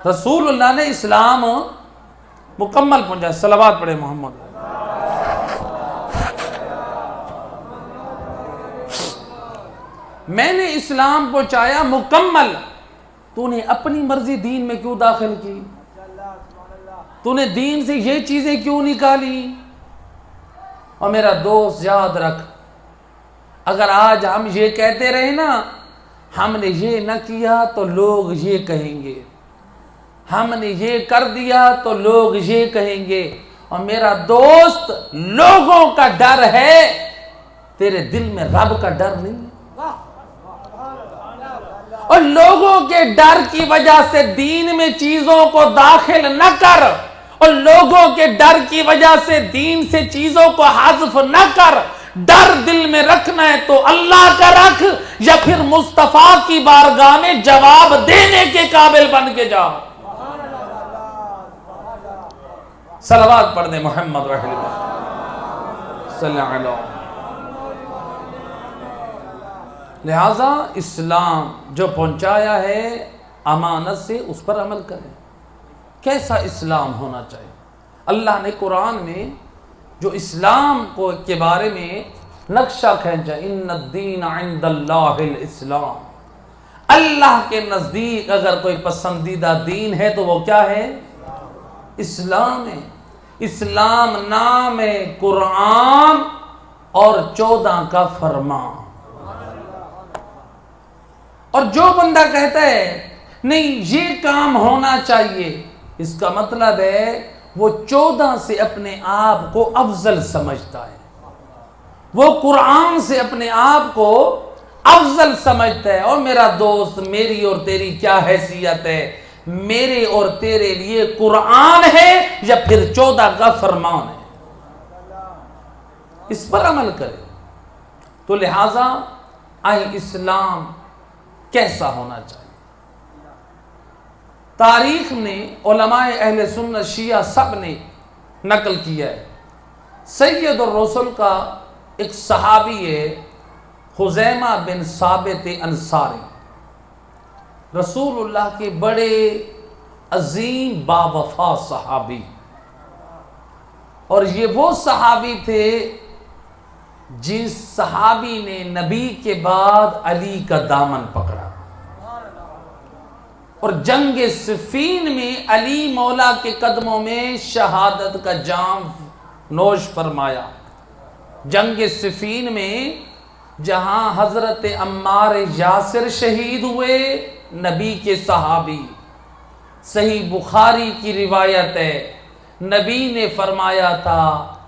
A: رسول اللہ نے اسلام مکمل پہنچایا۔ صلوات پڑھے محمد۔ میں نے اسلام پہنچایا مکمل، تو نے اپنی مرضی دین میں کیوں داخل کی؟ تو نے دین سے یہ چیزیں کیوں نکالی؟ اور میرا دوست یاد رکھ، اگر آج ہم یہ کہتے رہے نا ہم نے یہ نہ کیا تو لوگ یہ کہیں گے، ہم نے یہ کر دیا تو لوگ یہ کہیں گے، اور میرا دوست لوگوں کا ڈر ہے، تیرے دل میں رب کا ڈر نہیں ہے۔ اور لوگوں کے ڈر کی وجہ سے دین میں چیزوں کو داخل نہ کر، اور لوگوں کے ڈر کی وجہ سے دین سے چیزوں کو حذف نہ کر۔ ڈر دل میں رکھنا ہے تو اللہ کا رکھ، یا پھر مصطفیٰ کی بارگاہ میں جواب دینے کے قابل بن کے جاؤ۔ صلوات پڑھ دیں محمد رحل صلی اللہ علیہ وسلم۔ لہٰذا اسلام جو پہنچایا ہے امانت سے اس پر عمل کریں۔ کیسا اسلام ہونا چاہیے؟ اللہ نے قرآن میں جو اسلام کو کے بارے میں نقشہ کھینچا، ان الدین عند اللہ الاسلام، اللہ کے نزدیک اگر کوئی پسندیدہ دین ہے تو وہ کیا ہے؟ اسلام ہے۔ اسلام نام ہے قرآن اور 14 کا فرمان۔ اور جو بندہ کہتا ہے نہیں یہ کام ہونا چاہیے، اس کا مطلب ہے وہ 14 سے اپنے آپ کو افضل سمجھتا ہے، وہ قرآن سے اپنے آپ کو افضل سمجھتا ہے۔ اور میرا دوست، میری اور تیری کیا حیثیت ہے؟ میرے اور تیرے لیے قرآن ہے یا پھر 14 کا فرمان ہے؟ اس پر عمل کرے۔ تو لہٰذا اسلام کیسا ہونا چاہیے؟ تاریخ نے علماء اہل سنت شیعہ سب نے نقل کیا ہے۔ سید الرسل کا ایک صحابی ہے خزیمہ بن ثابت انصاری، رسول اللہ کے بڑے عظیم باوفا صحابی، اور یہ وہ صحابی تھے جس صحابی نے نبی کے بعد علی کا دامن پکڑا، اور جنگ صفین میں علی مولا کے قدموں میں شہادت کا جام نوش فرمایا۔ جنگ صفین میں جہاں حضرت عمار یاسر شہید ہوئے، نبی کے صحابی، صحیح بخاری کی روایت ہے، نبی نے فرمایا تھا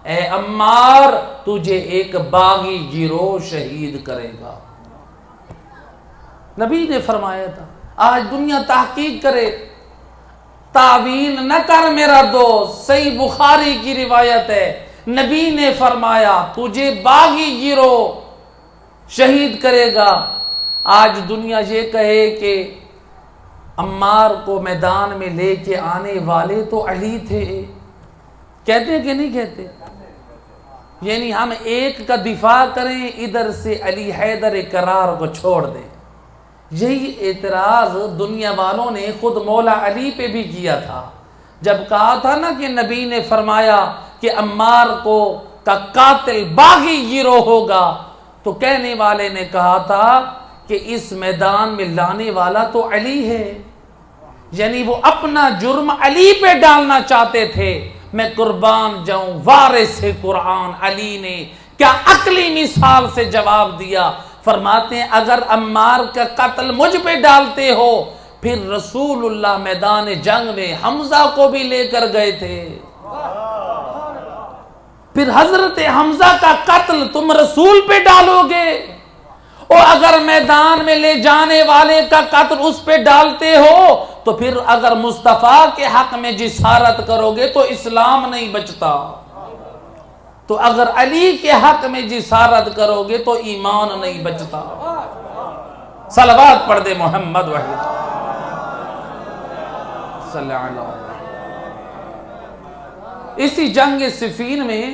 A: اے عمار تجھے ایک باغی گروہ شہید کرے گا۔ نبی نے فرمایا تھا۔ آج دنیا تحقیق کرے، تعویل نہ کر میرا دوست، صحیح بخاری کی روایت ہے، نبی نے فرمایا تجھے باغی گروہ شہید کرے گا۔ آج دنیا یہ کہے کہ عمار کو میدان میں لے کے آنے والے تو علی تھے، کہتے ہیں کہ نہیں کہتے؟ یعنی ہم ایک کا دفاع کریں، ادھر سے علی حیدر کرار کو چھوڑ دیں۔ یہی اعتراض دنیا والوں نے خود مولا علی پہ بھی کیا تھا، جب کہا تھا نا کہ نبی نے فرمایا کہ عمار کو کا قاتل باغی گروہ ہوگا، تو کہنے والے نے کہا تھا کہ اس میدان میں لانے والا تو علی ہے، یعنی وہ اپنا جرم علی پہ ڈالنا چاہتے تھے۔ میں قربان جاؤں، وارث قرآن علی نے کیا عقلی مثال سے جواب دیا۔ فرماتے ہیں اگر عمار کا قتل مجھ پہ ڈالتے ہو، پھر رسول اللہ میدان جنگ میں حمزہ کو بھی لے کر گئے تھے، پھر حضرت حمزہ کا قتل تم رسول پہ ڈالو گے، اور اگر میدان میں لے جانے والے کا قتل اس پہ ڈالتے ہو تو پھر اگر مصطفیٰ کے حق میں جسارت کرو گے تو اسلام نہیں بچتا، تو اگر علی کے حق میں جسارت کرو گے تو ایمان نہیں بچتا۔ صلوات پڑھ دے محمد وحید صلی اللہ علیہ وسلم۔ اسی جنگ صفین میں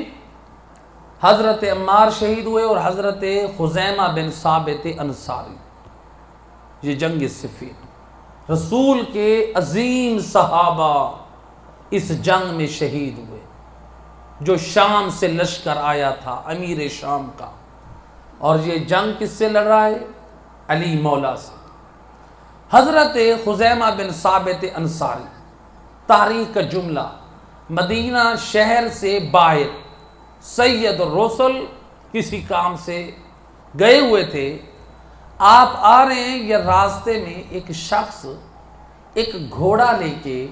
A: حضرت عمار شہید ہوئے اور حضرت خزیمہ بن ثابت انصاری، یہ جنگ صفین، رسول کے عظیم صحابہ اس جنگ میں شہید ہوئے۔ جو شام سے لشکر آیا تھا امیر شام کا، اور یہ جنگ کس سے لڑ رہا ہے؟ علی مولا سے۔ حضرت خزیمہ بن ثابت انصاری، تاریخ کا جملہ، مدینہ شہر سے باہر سید الرسل کسی کام سے گئے ہوئے تھے، آپ آ رہے ہیں، یا راستے میں ایک شخص ایک گھوڑا لے کے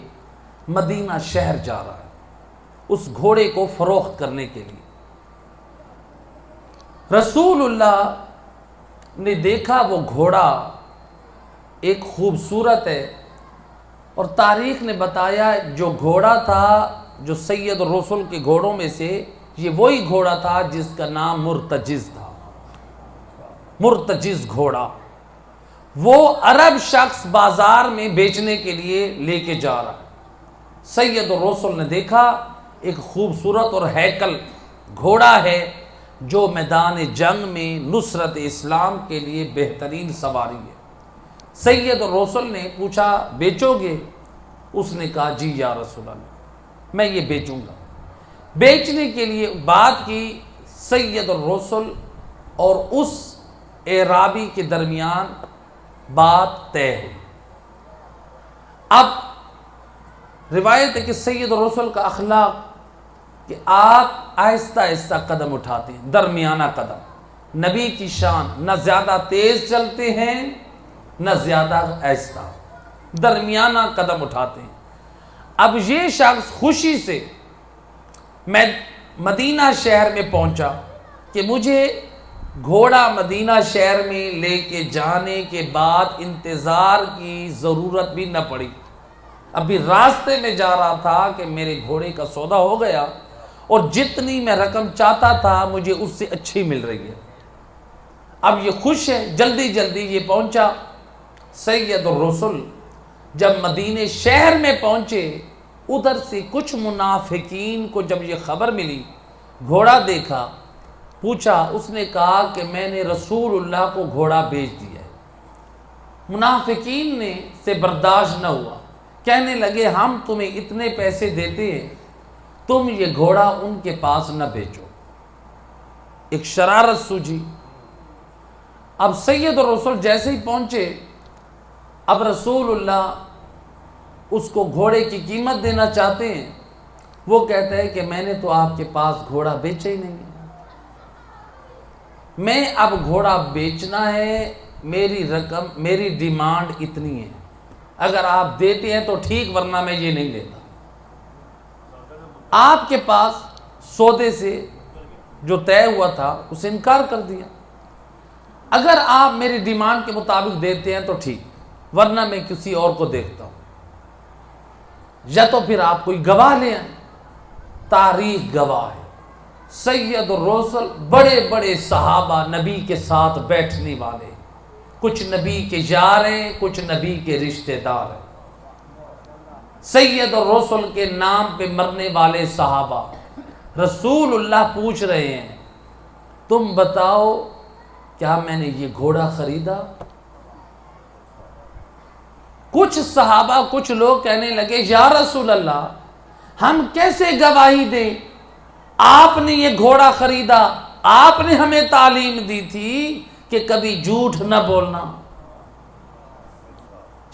A: مدینہ شہر جا رہا ہے، اس گھوڑے کو فروخت کرنے کے لیے۔ رسول اللہ نے دیکھا وہ گھوڑا ایک خوبصورت ہے، اور تاریخ نے بتایا جو گھوڑا تھا، جو سید الرسل کے گھوڑوں میں سے یہ وہی گھوڑا تھا جس کا نام مرتجز تھا، مرتجز گھوڑا۔ وہ عرب شخص بازار میں بیچنے کے لیے لے کے جا رہا ہے۔ سید الرسل نے دیکھا ایک خوبصورت اور ہیکل گھوڑا ہے جو میدان جنگ میں نصرت اسلام کے لیے بہترین سواری ہے۔ سید الرسل نے پوچھا بیچو گے؟ اس نے کہا جی یا رسول اللہ میں یہ بیچوں گا۔ بیچنے کے لیے بات کی، سید الرسل اور اس اعرابی کے درمیان بات طے ہوئی۔ اب روایت ہے کہ سید الرسل کا اخلاق کہ آپ آہستہ آہستہ قدم اٹھاتے ہیں، درمیانہ قدم، نبی کی شان، نہ زیادہ تیز چلتے ہیں نہ زیادہ آہستہ، درمیانہ قدم اٹھاتے ہیں۔ اب یہ شخص خوشی سے میں مدینہ شہر میں پہنچا کہ مجھے گھوڑا مدینہ شہر میں لے کے جانے کے بعد انتظار کی ضرورت بھی نہ پڑی۔ ابھی راستے میں جا رہا تھا کہ میرے گھوڑے کا سودا ہو گیا اور جتنی میں رقم چاہتا تھا مجھے اس سے اچھی مل رہی ہے۔ اب یہ خوش ہے، جلدی جلدی یہ پہنچا۔ سید الرسل جب مدینہ شہر میں پہنچے، ادھر سے کچھ منافقین کو جب یہ خبر ملی، گھوڑا دیکھا، پوچھا، اس نے کہا کہ میں نے رسول اللہ کو گھوڑا بیچ دیا ہے۔ منافقین نے سے برداشت نہ ہوا، کہنے لگے ہم تمہیں اتنے پیسے دیتے ہیں، تم یہ گھوڑا ان کے پاس نہ بیچو۔ ایک شرارت سوجی۔ اب سید الرسل جیسے ہی پہنچے، اب رسول اللہ اس کو گھوڑے کی قیمت دینا چاہتے ہیں، وہ کہتا ہے کہ میں نے تو آپ کے پاس گھوڑا بیچا ہی نہیں، میں اب گھوڑا بیچنا ہے، میری رقم، میری ڈیمانڈ اتنی ہے، اگر آپ دیتے ہیں تو ٹھیک ورنہ میں یہ نہیں لیتا۔ آپ کے پاس سودے سے جو طے ہوا تھا اسے انکار کر دیا، اگر آپ میری ڈیمانڈ کے مطابق دیتے ہیں تو ٹھیک ورنہ میں کسی اور کو دیکھتا ہوں، یا تو پھر آپ کوئی گواہ لے آئیں۔ تاریخ گواہ ہے، سید الرسل بڑے بڑے صحابہ نبی کے ساتھ بیٹھنے والے، کچھ نبی کے یار ہیں، کچھ نبی کے رشتہ دار ہیں۔ سید الرسل کے نام پہ مرنے والے صحابہ، رسول اللہ پوچھ رہے ہیں تم بتاؤ کیا میں نے یہ گھوڑا خریدا؟ کچھ صحابہ، کچھ لوگ کہنے لگے یا رسول اللہ ہم کیسے گواہی دیں، آپ نے یہ گھوڑا خریدا، آپ نے ہمیں تعلیم دی تھی کہ کبھی جھوٹ نہ بولنا۔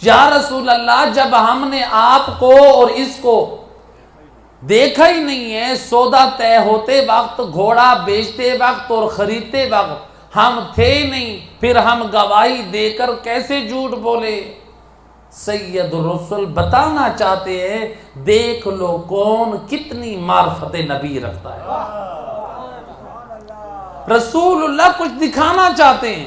A: یا رسول اللہ جب ہم نے آپ کو اور اس کو دیکھا ہی نہیں ہے، سودا طے ہوتے وقت، گھوڑا بیچتے وقت اور خریدتے وقت ہم تھے نہیں، پھر ہم گواہی دے کر کیسے جھوٹ بولے؟ سید الرسل بتانا چاہتے ہیں دیکھ لو کون کتنی معرفت نبی رکھتا ہے۔ رسول اللہ کچھ دکھانا چاہتے ہیں۔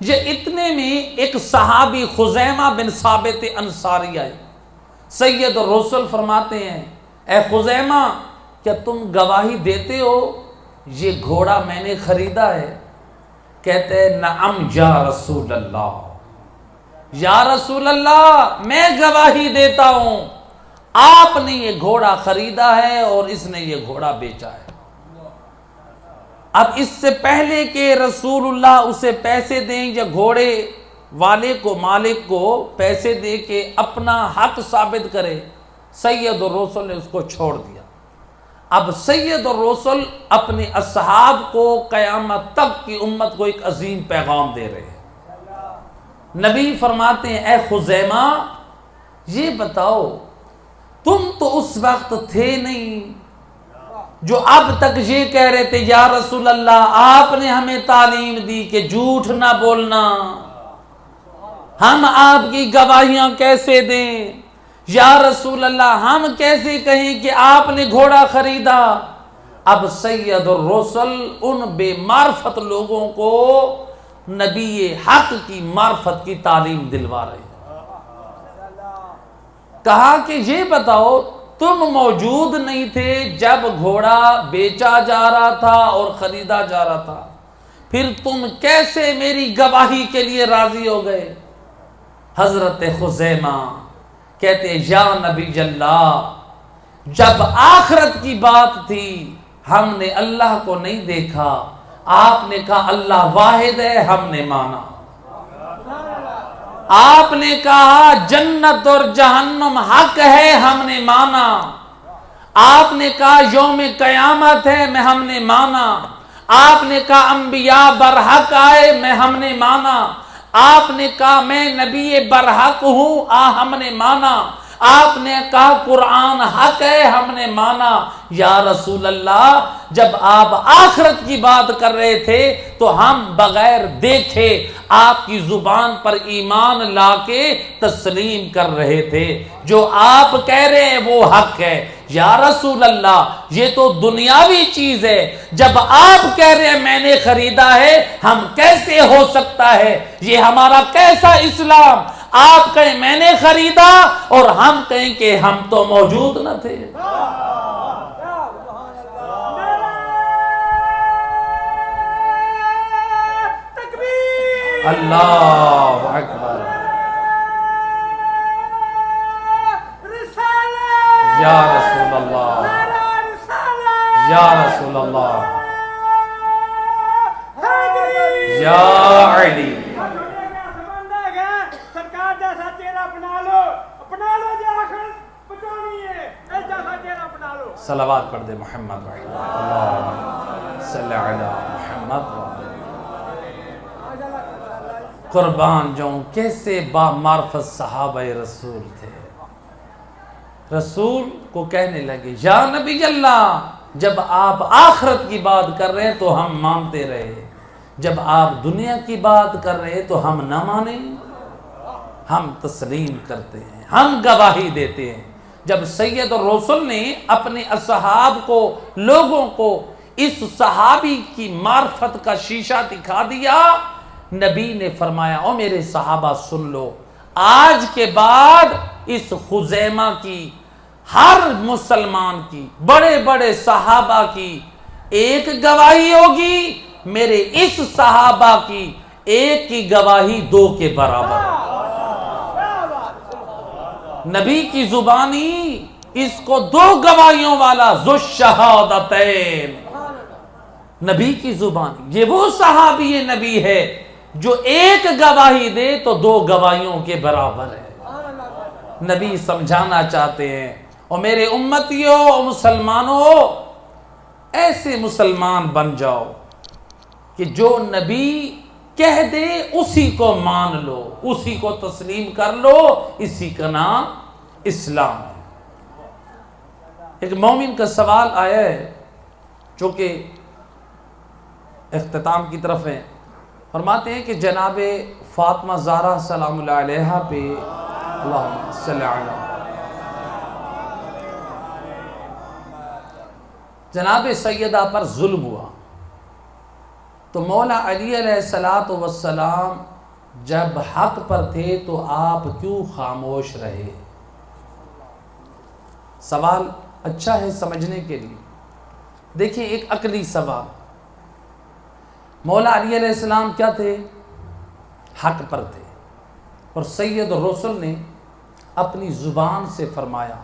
A: یہ اتنے میں ایک صحابی خزیمہ بن ثابت انصاری آئے۔ سید الرسل فرماتے ہیں اے خزیمہ کیا تم گواہی دیتے ہو یہ گھوڑا میں نے خریدا ہے؟ کہتے ہیں نعم یا رسول اللہ، یا رسول اللہ میں گواہی دیتا ہوں آپ نے یہ گھوڑا خریدا ہے اور اس نے یہ گھوڑا بیچا ہے۔ اب اس سے پہلے کہ رسول اللہ اسے پیسے دیں یا گھوڑے والے کو، مالک کو پیسے دے کے اپنا حق ثابت کرے، سید الرسل نے اس کو چھوڑ دیا۔ اب سید الرسل اپنے اصحاب کو قیامت تک کی امت کو ایک عظیم پیغام دے رہے ہیں۔ نبی فرماتے ہیں اے خزیمہ یہ بتاؤ تم تو اس وقت تھے نہیں جو اب تک یہ کہہ رہے تھے یا رسول اللہ آپ نے ہمیں تعلیم دی کہ جھوٹ نہ بولنا، ہم آپ کی گواہیاں کیسے دیں؟ یا رسول اللہ ہم کیسے کہیں کہ آپ نے گھوڑا خریدا؟ اب سید الرسل ان بے معرفت لوگوں کو نبی حق کی معرفت کی تعلیم دلوا رہے ہیں۔ کہا کہ یہ بتاؤ تم موجود نہیں تھے جب گھوڑا بیچا جا رہا تھا اور خریدا جا رہا تھا، پھر تم کیسے میری گواہی کے لیے راضی ہو گئے؟ حضرت خزیمہ کہتے ہیں یا نبی اللہ جب آخرت کی بات تھی ہم نے اللہ کو نہیں دیکھا، آپ نے کہا اللہ واحد ہے، ہم نے مانا۔ آپ نے کہا جنت اور جہنم حق ہے، ہم نے مانا۔ آپ نے کہا یوم قیامت ہے، ہم نے مانا۔ آپ نے کہا انبیاء برحق آئے، ہم نے مانا۔ آپ نے کہا میں نبی برحق ہوں، ہم نے مانا۔ آپ نے کہا قرآن حق ہے، ہم نے مانا۔ یا رسول اللہ جب آپ آخرت کی بات کر رہے تھے تو ہم بغیر دیکھے آپ کی زبان پر ایمان لا کے تسلیم کر رہے تھے، جو آپ کہہ رہے ہیں وہ حق ہے۔ یا رسول اللہ یہ تو دنیاوی چیز ہے، جب آپ کہہ رہے ہیں میں نے خریدا ہے، ہم کیسے ہو سکتا ہے؟ یہ ہمارا کیسا اسلام؟ آپ کہیں میں نے خریدا اور ہم کہیں کہ ہم تو موجود نہ تھے۔ اللہ اکبر، یا رسول اللہ، یا رسول اللہ، یا علی۔ صلوات پڑھ دے محمد رحمہ اللہ صلی علی محمد۔ قربان جاؤں کیسے با معرفت صحابہ رسول تھے۔ رسول کو کہنے لگے یا نبی اللہ جب آپ آخرت کی بات کر رہے ہیں تو ہم مانتے رہے، جب آپ دنیا کی بات کر رہے تو ہم نہ مانیں، ہم تسلیم کرتے ہیں، ہم گواہی دیتے ہیں۔ جب سید الرسل نے اپنے اصحاب کو، لوگوں کو اس صحابی کی معرفت کا شیشہ دکھا دیا، نبی نے فرمایا او میرے صحابہ سن لو، آج کے بعد اس خزیمہ کی، ہر مسلمان کی، بڑے بڑے صحابہ کی ایک گواہی ہوگی، میرے اس صحابہ کی ایک کی گواہی دو کے برابر ہے۔ نبی کی زبانی اس کو دو گواہیوں والا ذو الشہادتین، نبی کی زبانی، یہ وہ صحابی نبی ہے جو ایک گواہی دے تو دو گواہیوں کے برابر ہے۔ نبی سمجھانا چاہتے ہیں اور میرے امتیوں اور مسلمانوں ایسے مسلمان بن جاؤ کہ جو نبی کہہ دے اسی کو مان لو، اسی کو تسلیم کر لو، اسی کا نام اسلام ہے۔ ایک مومن کا سوال آیا ہے چونکہ اختتام کی طرف ہے، فرماتے ہیں کہ جناب فاطمہ زہرا سلام اللہ علیہا پہ اللہم صلی علی، جناب سیدہ پر ظلم ہوا تو مولا علی علیہ السلام جب حق پر تھے تو آپ کیوں خاموش رہے؟ سوال اچھا ہے سمجھنے کے لیے۔ دیکھیں ایک عقلی سوال، مولا علی علیہ السلام کیا تھے؟ حق پر تھے، اور سید الرسل نے اپنی زبان سے فرمایا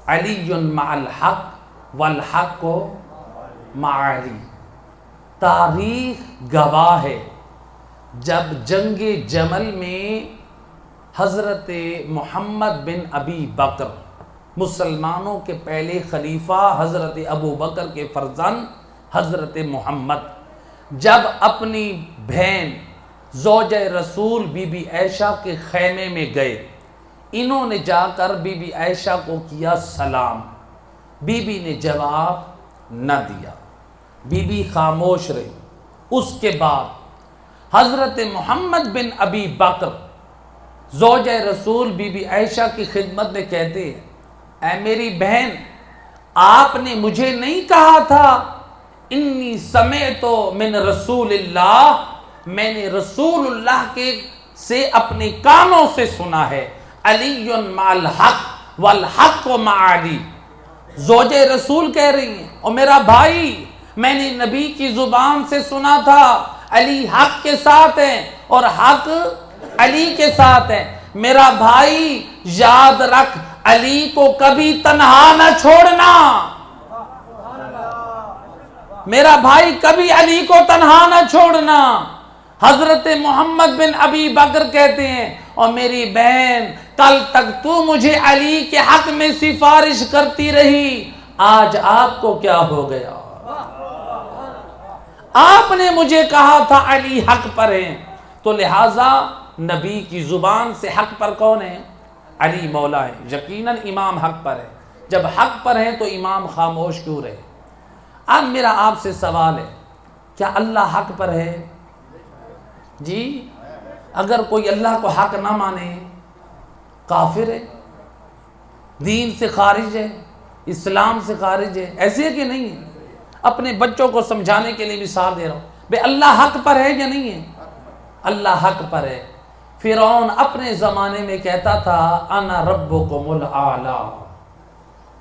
A: علی مع الحق والحق مع علی۔ تاریخ گواہ ہے جب جنگ جمل میں حضرت محمد بن ابی بکر، مسلمانوں کے پہلے خلیفہ حضرت ابو بکر کے فرزند حضرت محمد، جب اپنی بہن زوجہ رسول بی بی عائشہ کے خیمے میں گئے، انہوں نے جا کر بی بی عائشہ کو کیا سلام، بی بی نے جواب نہ دیا، بی بی خاموش رہی۔ اس کے بعد حضرت محمد بن ابی بکر زوجہ رسول بی بی عائشہ کی خدمت میں کہتے ہیں اے میری بہن، آپ نے مجھے نہیں کہا تھا انی سمعت من رسول اللہ، میں نے رسول اللہ کے سے اپنے کانوں سے سنا ہے علی مع الحق والحق مع علی۔ زوجہ رسول کہہ رہی ہیں اور میرا بھائی، میں نے نبی کی زبان سے سنا تھا علی حق کے ساتھ ہیں اور حق علی کے ساتھ ہیں۔ میرا بھائی یاد رکھ، علی کو کبھی تنہا نہ چھوڑنا. میرا بھائی کبھی علی کو تنہا نہ چھوڑنا. حضرت محمد بن ابی بکر کہتے ہیں اور میری بہن کل تک تو مجھے علی کے حق میں سفارش کرتی رہی, آج آپ کو کیا ہو گیا؟ آپ نے مجھے کہا تھا علی حق پر ہے, تو لہٰذا نبی کی زبان سے حق پر کون ہے؟ علی مولا ہے. یقیناً امام حق پر ہے. جب حق پر ہے تو امام خاموش کیوں رہے؟ اب میرا آپ سے سوال ہے, کیا اللہ حق پر ہے؟ جی, اگر کوئی اللہ کو حق نہ مانے کافر ہے, دین سے خارج ہے, اسلام سے خارج ہے, ایسے ہے کہ نہیں ہے؟ اپنے بچوں کو سمجھانے کے لیے مثال دے رہا ہوں, بے اللہ حق پر ہے یا نہیں ہے؟ اللہ حق پر ہے. فرعون اپنے زمانے میں کہتا تھا انا ربکم الاعلی,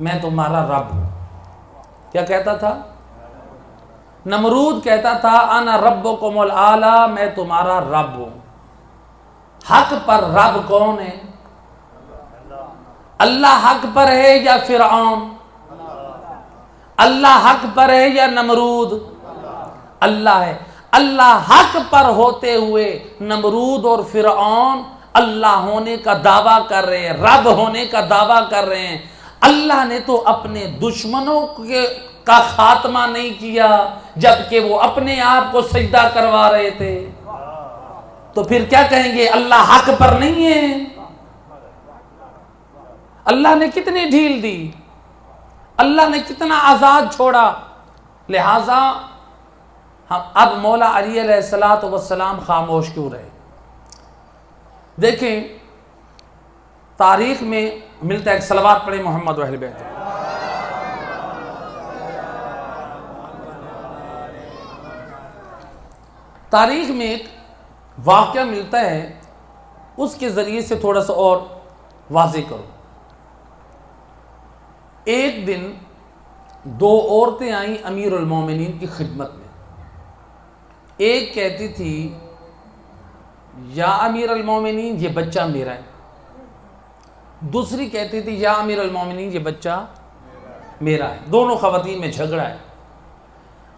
A: میں تمہارا رب ہوں. کیا کہتا تھا؟ نمرود کہتا تھا انا ربکم الاعلی, میں تمہارا رب ہوں. حق پر رب کون ہے؟ اللہ حق پر ہے یا فرعون؟ اللہ حق پر ہے یا نمرود؟ اللہ ہے. اللہ حق پر ہوتے ہوئے نمرود اور فرعون اللہ ہونے کا دعویٰ کر رہے ہیں, رب ہونے کا دعویٰ کر رہے ہیں. اللہ نے تو اپنے دشمنوں کا خاتمہ نہیں کیا جبکہ وہ اپنے آپ کو سجدہ کروا رہے تھے, تو پھر کیا کہیں گے اللہ حق پر نہیں ہے؟ اللہ نے کتنی ڈھیل دی, اللہ نے کتنا آزاد چھوڑا. لہذا اب مولا علی علیہ السلام خاموش کیوں رہے؟ دیکھیں تاریخ میں ملتا ہے, ایک صلوات پڑھیں محمد و اہل بیت. تاریخ میں ایک واقعہ ملتا ہے, اس کے ذریعے سے تھوڑا سا اور واضح کرو. ایک دن دو عورتیں آئیں امیر المومنین کی خدمت میں. ایک کہتی تھی یا امیر المومنین یہ بچہ میرا ہے, دوسری کہتی تھی یا امیر المومنین یہ بچہ میرا ہے. دونوں خواتین میں جھگڑا ہے.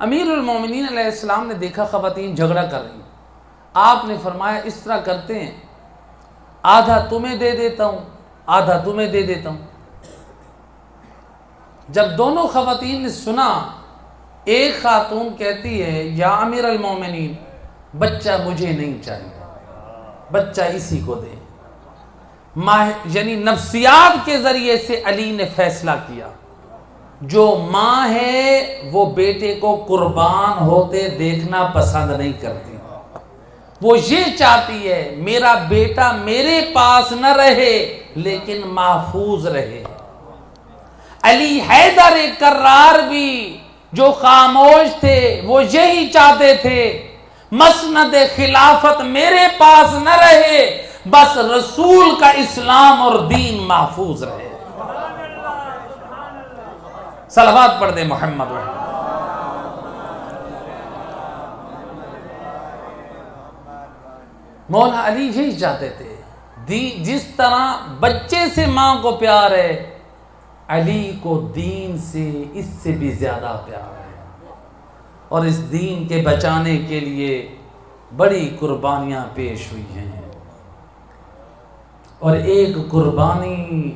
A: امیر المومنین علیہ السلام نے دیکھا خواتین جھگڑا کر رہی ہیں. آپ نے فرمایا اس طرح کرتے ہیں, آدھا تمہیں دے دیتا ہوں آدھا تمہیں دے دیتا ہوں. جب دونوں خواتین نے سنا, ایک خاتون کہتی ہے یا امیر المومنین بچہ مجھے نہیں چاہیے, بچہ اسی کو دے. یعنی نفسیات کے ذریعے سے علی نے فیصلہ کیا, جو ماں ہے وہ بیٹے کو قربان ہوتے دیکھنا پسند نہیں کرتی. وہ یہ چاہتی ہے میرا بیٹا میرے پاس نہ رہے لیکن محفوظ رہے. علی حیدر کرار بھی جو خاموش تھے وہ یہی چاہتے تھے, مسند خلافت میرے پاس نہ رہے, بس رسول کا اسلام اور دین محفوظ رہے. صلوات پڑھ دے محمد. مولا علی یہی چاہتے تھے. جس طرح بچے سے ماں کو پیار ہے, علی کو دین سے اس سے بھی زیادہ پیار ہے, اور اس دین کے بچانے کے لیے بڑی قربانیاں پیش ہوئی ہیں. اور ایک قربانی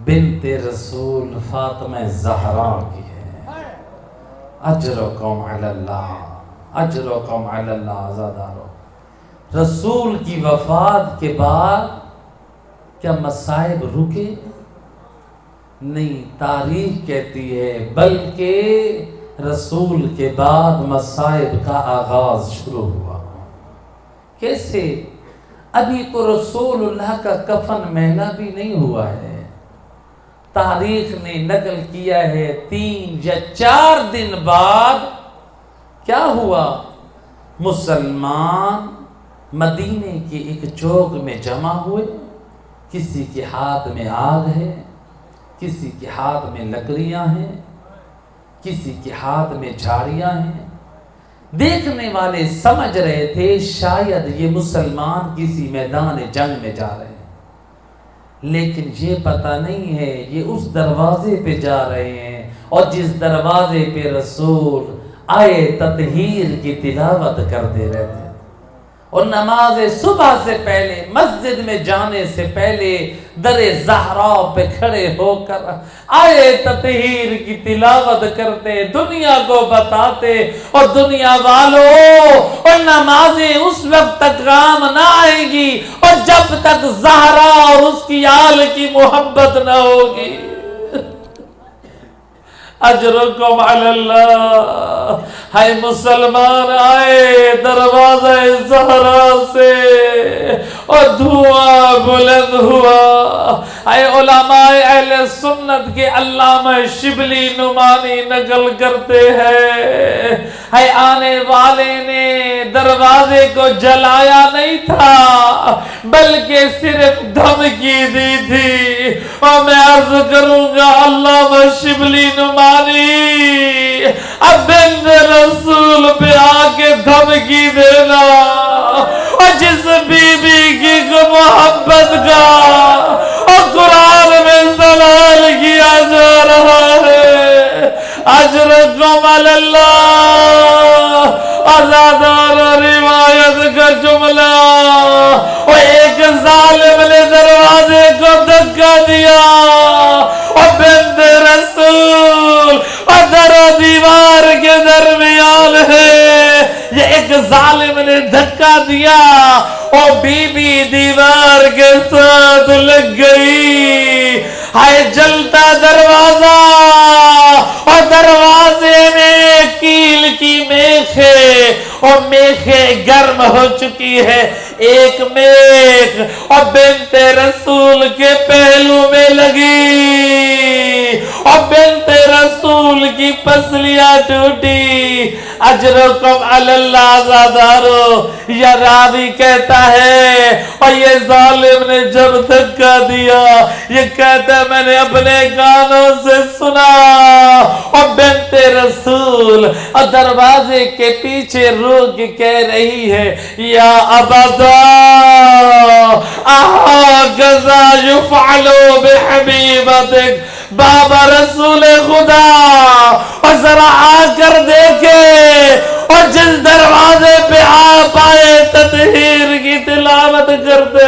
A: بنت رسول فاطمہ زہرا کی ہے. اجرکم علی اللہ, اجرکم علی اللہ. آزادارو, رسول کی وفات کے بعد کیا مصائب رکے؟ نہیں, تاریخ کہتی ہے بلکہ رسول کے بعد مصائب کا آغاز شروع ہوا. کیسے؟ ابھی تو رسول اللہ کا کفن میلا بھی نہیں ہوا ہے. تاریخ نے نقل کیا ہے 3 یا 4 دن بعد کیا ہوا, مسلمان مدینے کے ایک چوک میں جمع ہوئے. کسی کے ہاتھ میں آگ ہے, کسی کے ہاتھ میں لکڑیاں ہیں, کسی کے ہاتھ میں جھاڑیاں ہیں. دیکھنے والے سمجھ رہے تھے شاید یہ مسلمان کسی میدان جنگ میں جا رہے ہیں. لیکن یہ پتہ نہیں ہے یہ اس دروازے پہ جا رہے ہیں اور جس دروازے پہ رسول آئے تطہیر کی تلاوت کرتے رہتے ہیں، اور نماز صبح سے پہلے مسجد میں جانے سے پہلے در زہرا پہ کھڑے ہو کر آئے تطہیر کی تلاوت کرتے، دنیا کو بتاتے، اور دنیا والوں اور نمازیں اس وقت تک کام نہ آئیں گی اور جب تک زہرا اور اس کی آل کی محبت نہ ہوگی۔ اجرکم علی اللہ، ہے مسلمان آئے دروازہ زہرا سے اور دھواں بلند ہوا۔ اے علماء اہل سنت کے علامہ شبلی نعمانی نقل کرتے ہیں، ہے آنے والے نے دروازے کو جلایا نہیں تھا بلکہ صرف دھمکی دی تھی، اور میں عرض کروں گا علامہ شبلی نعمانی اب بند رسول پہ آ کے دھمکی دینا، اور جس بی بی کی محبت کا اور قرآن میں سوال کیا جا رہا ہے، اجرکم علی اللہ، ازادار روایت کا جملہ، اور ایک ظالم نے دروازے کو دھکا دیا اور بند رسول اور در و دیوار کے درمیان ہے، یہ ایک ظالم نے دھکا دیا اور بی بی دیوار کے ساتھ لگ گئی، ہائے جلتا دروازہ، اور دروازے میں کیل کی میخیں اور میخیں گرم ہو چکی ہے، ایک میخ اور بنت رسول کے پہلو میں لگی اور بنت رسول کی پسلیاں ٹوٹی۔ اجرکم علی اللہ زادارو، یا راوی کہتا ہے، اور یہ ظالم نے جب دھکا دیا، یہ کہتا ہے میں نے اپنے کانوں سے سنا، اور بنت رسول اور دروازے کے پیچھے رو کے کہہ رہی ہے، یا ابدا اہکذا یفعل بحبیبتک، بابا رسول خدا، اور ذرا آ کر دیکھے، اور جس دروازے پہ آپ آئے تطہیر کی تلاوت کرتے،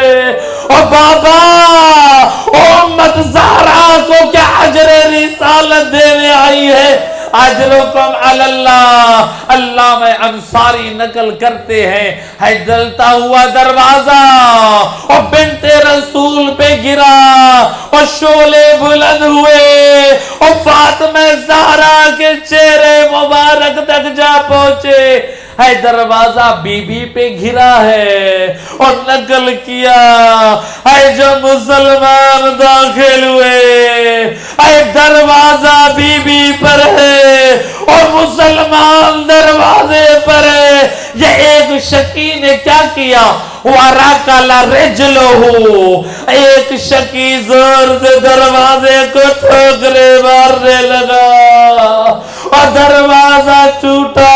A: اور بابا امت زہرا کو کیا اجر رسالت دینے آئی ہے۔ اجرکم علی اللہ، علامہ انصاری نقل کرتے ہیں، ہے جلتا ہوا دروازہ اور بنت رسول پہ گرا اور شعلے بلند ہوئے اور فاطمہ زہرا کے چہرے مبارک تک جا پہنچے، ہے دروازہ بی بی پہ گھرا ہے، اور نقل کیا ہے جو مسلمان داخل ہوئے، ہے دروازہ بی بی پر ہے اور مسلمان دروازے پر ہے۔ یہ ایک شکی نے کیا کیا، وَرَكَلَ رِجْلُهُ، ایک شکی زور سے دروازے کو ٹھوکرے مارنے لگا اور دروازہ ٹوٹا،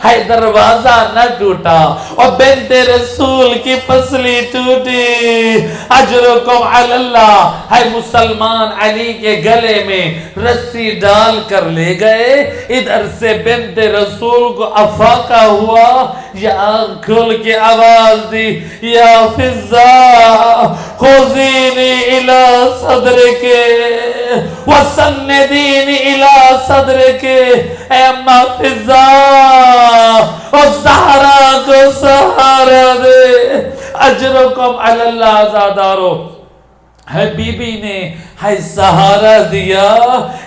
A: ہے دروازہ نہ ٹوٹا اور بنت رسول کی پسلی ٹوٹی۔ اجرکم علی اللہ، ہے مسلمان علی کے گلے میں رسی ڈال کر لے گئے، ادھر سے بنت رسول کو افاقہ ہوا، یا آنکھ کھول کے آواز دی، یا فضا خذینی الی صدرک وسندینی الی صدرک، اے اماں فضا اور زہرا کو سہارا دے۔ اجرکم علی اللہ زادارو، ہے بی بی نے ہے سہارا دیا،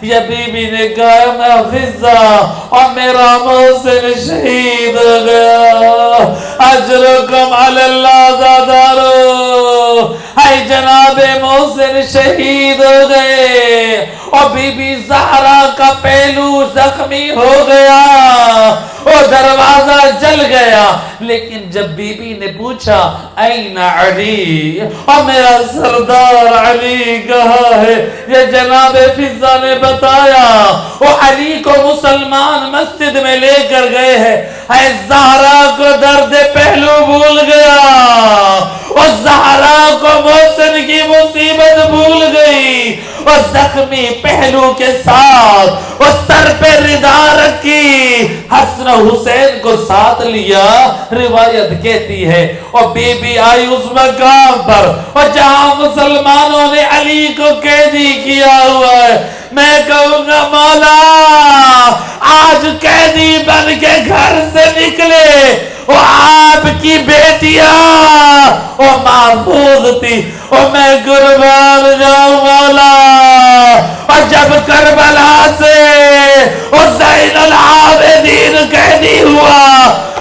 A: یا بی بی نے کہا میں فضا اور میرا محسن شہید ہو گیا۔ اجرکم علی اللہ زادارو، ہے جناب محسن شہید ہو گئے اور بی بی زہرا کا پہلو زخمی ہو گیا اور دروازہ جل گیا، لیکن جب بی بی نے پوچھا این علی، اور میرا سردار علی کہاں ہے، یہ جناب فضا نے بتایا وہ علی کو مسلمان مسجد میں لے کر گئے ہیں، ہے زہرا کو درد پہلو بھول گیا اور زہرا کو محسن کی مصیبت وہ زخمی پہلو کے ساتھ وہ سر پہ ردا رکھی، حسن حسین کو ساتھ لیا۔ روایت کہتی ہے اور بی بی آئی اس مقام پر اور جہاں مسلمانوں نے علی کو قیدی کیا ہوا ہے، میں کہوں گا مولا آج قیدی بن کے گھر سے نکلے، وہ آپ کی بیٹیاں وہ محفوظ تھی، اور میں قربان جاؤں مولا۔ اور جب کربلا سے وہ زین العابدین قیدی ہوا،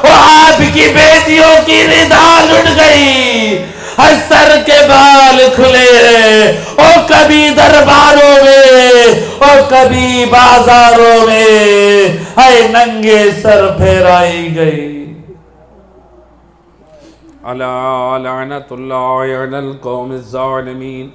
A: وہ آپ کی بیٹیوں کی ردا لٹ گئی، ہر سر کے بال کھلے ہیں، اور کبھی درباروں میں اور کبھی بازاروں میں ہے ننگے سر پھیرائی گئی۔ الا لعنت اللہ علی القوم الظالمین۔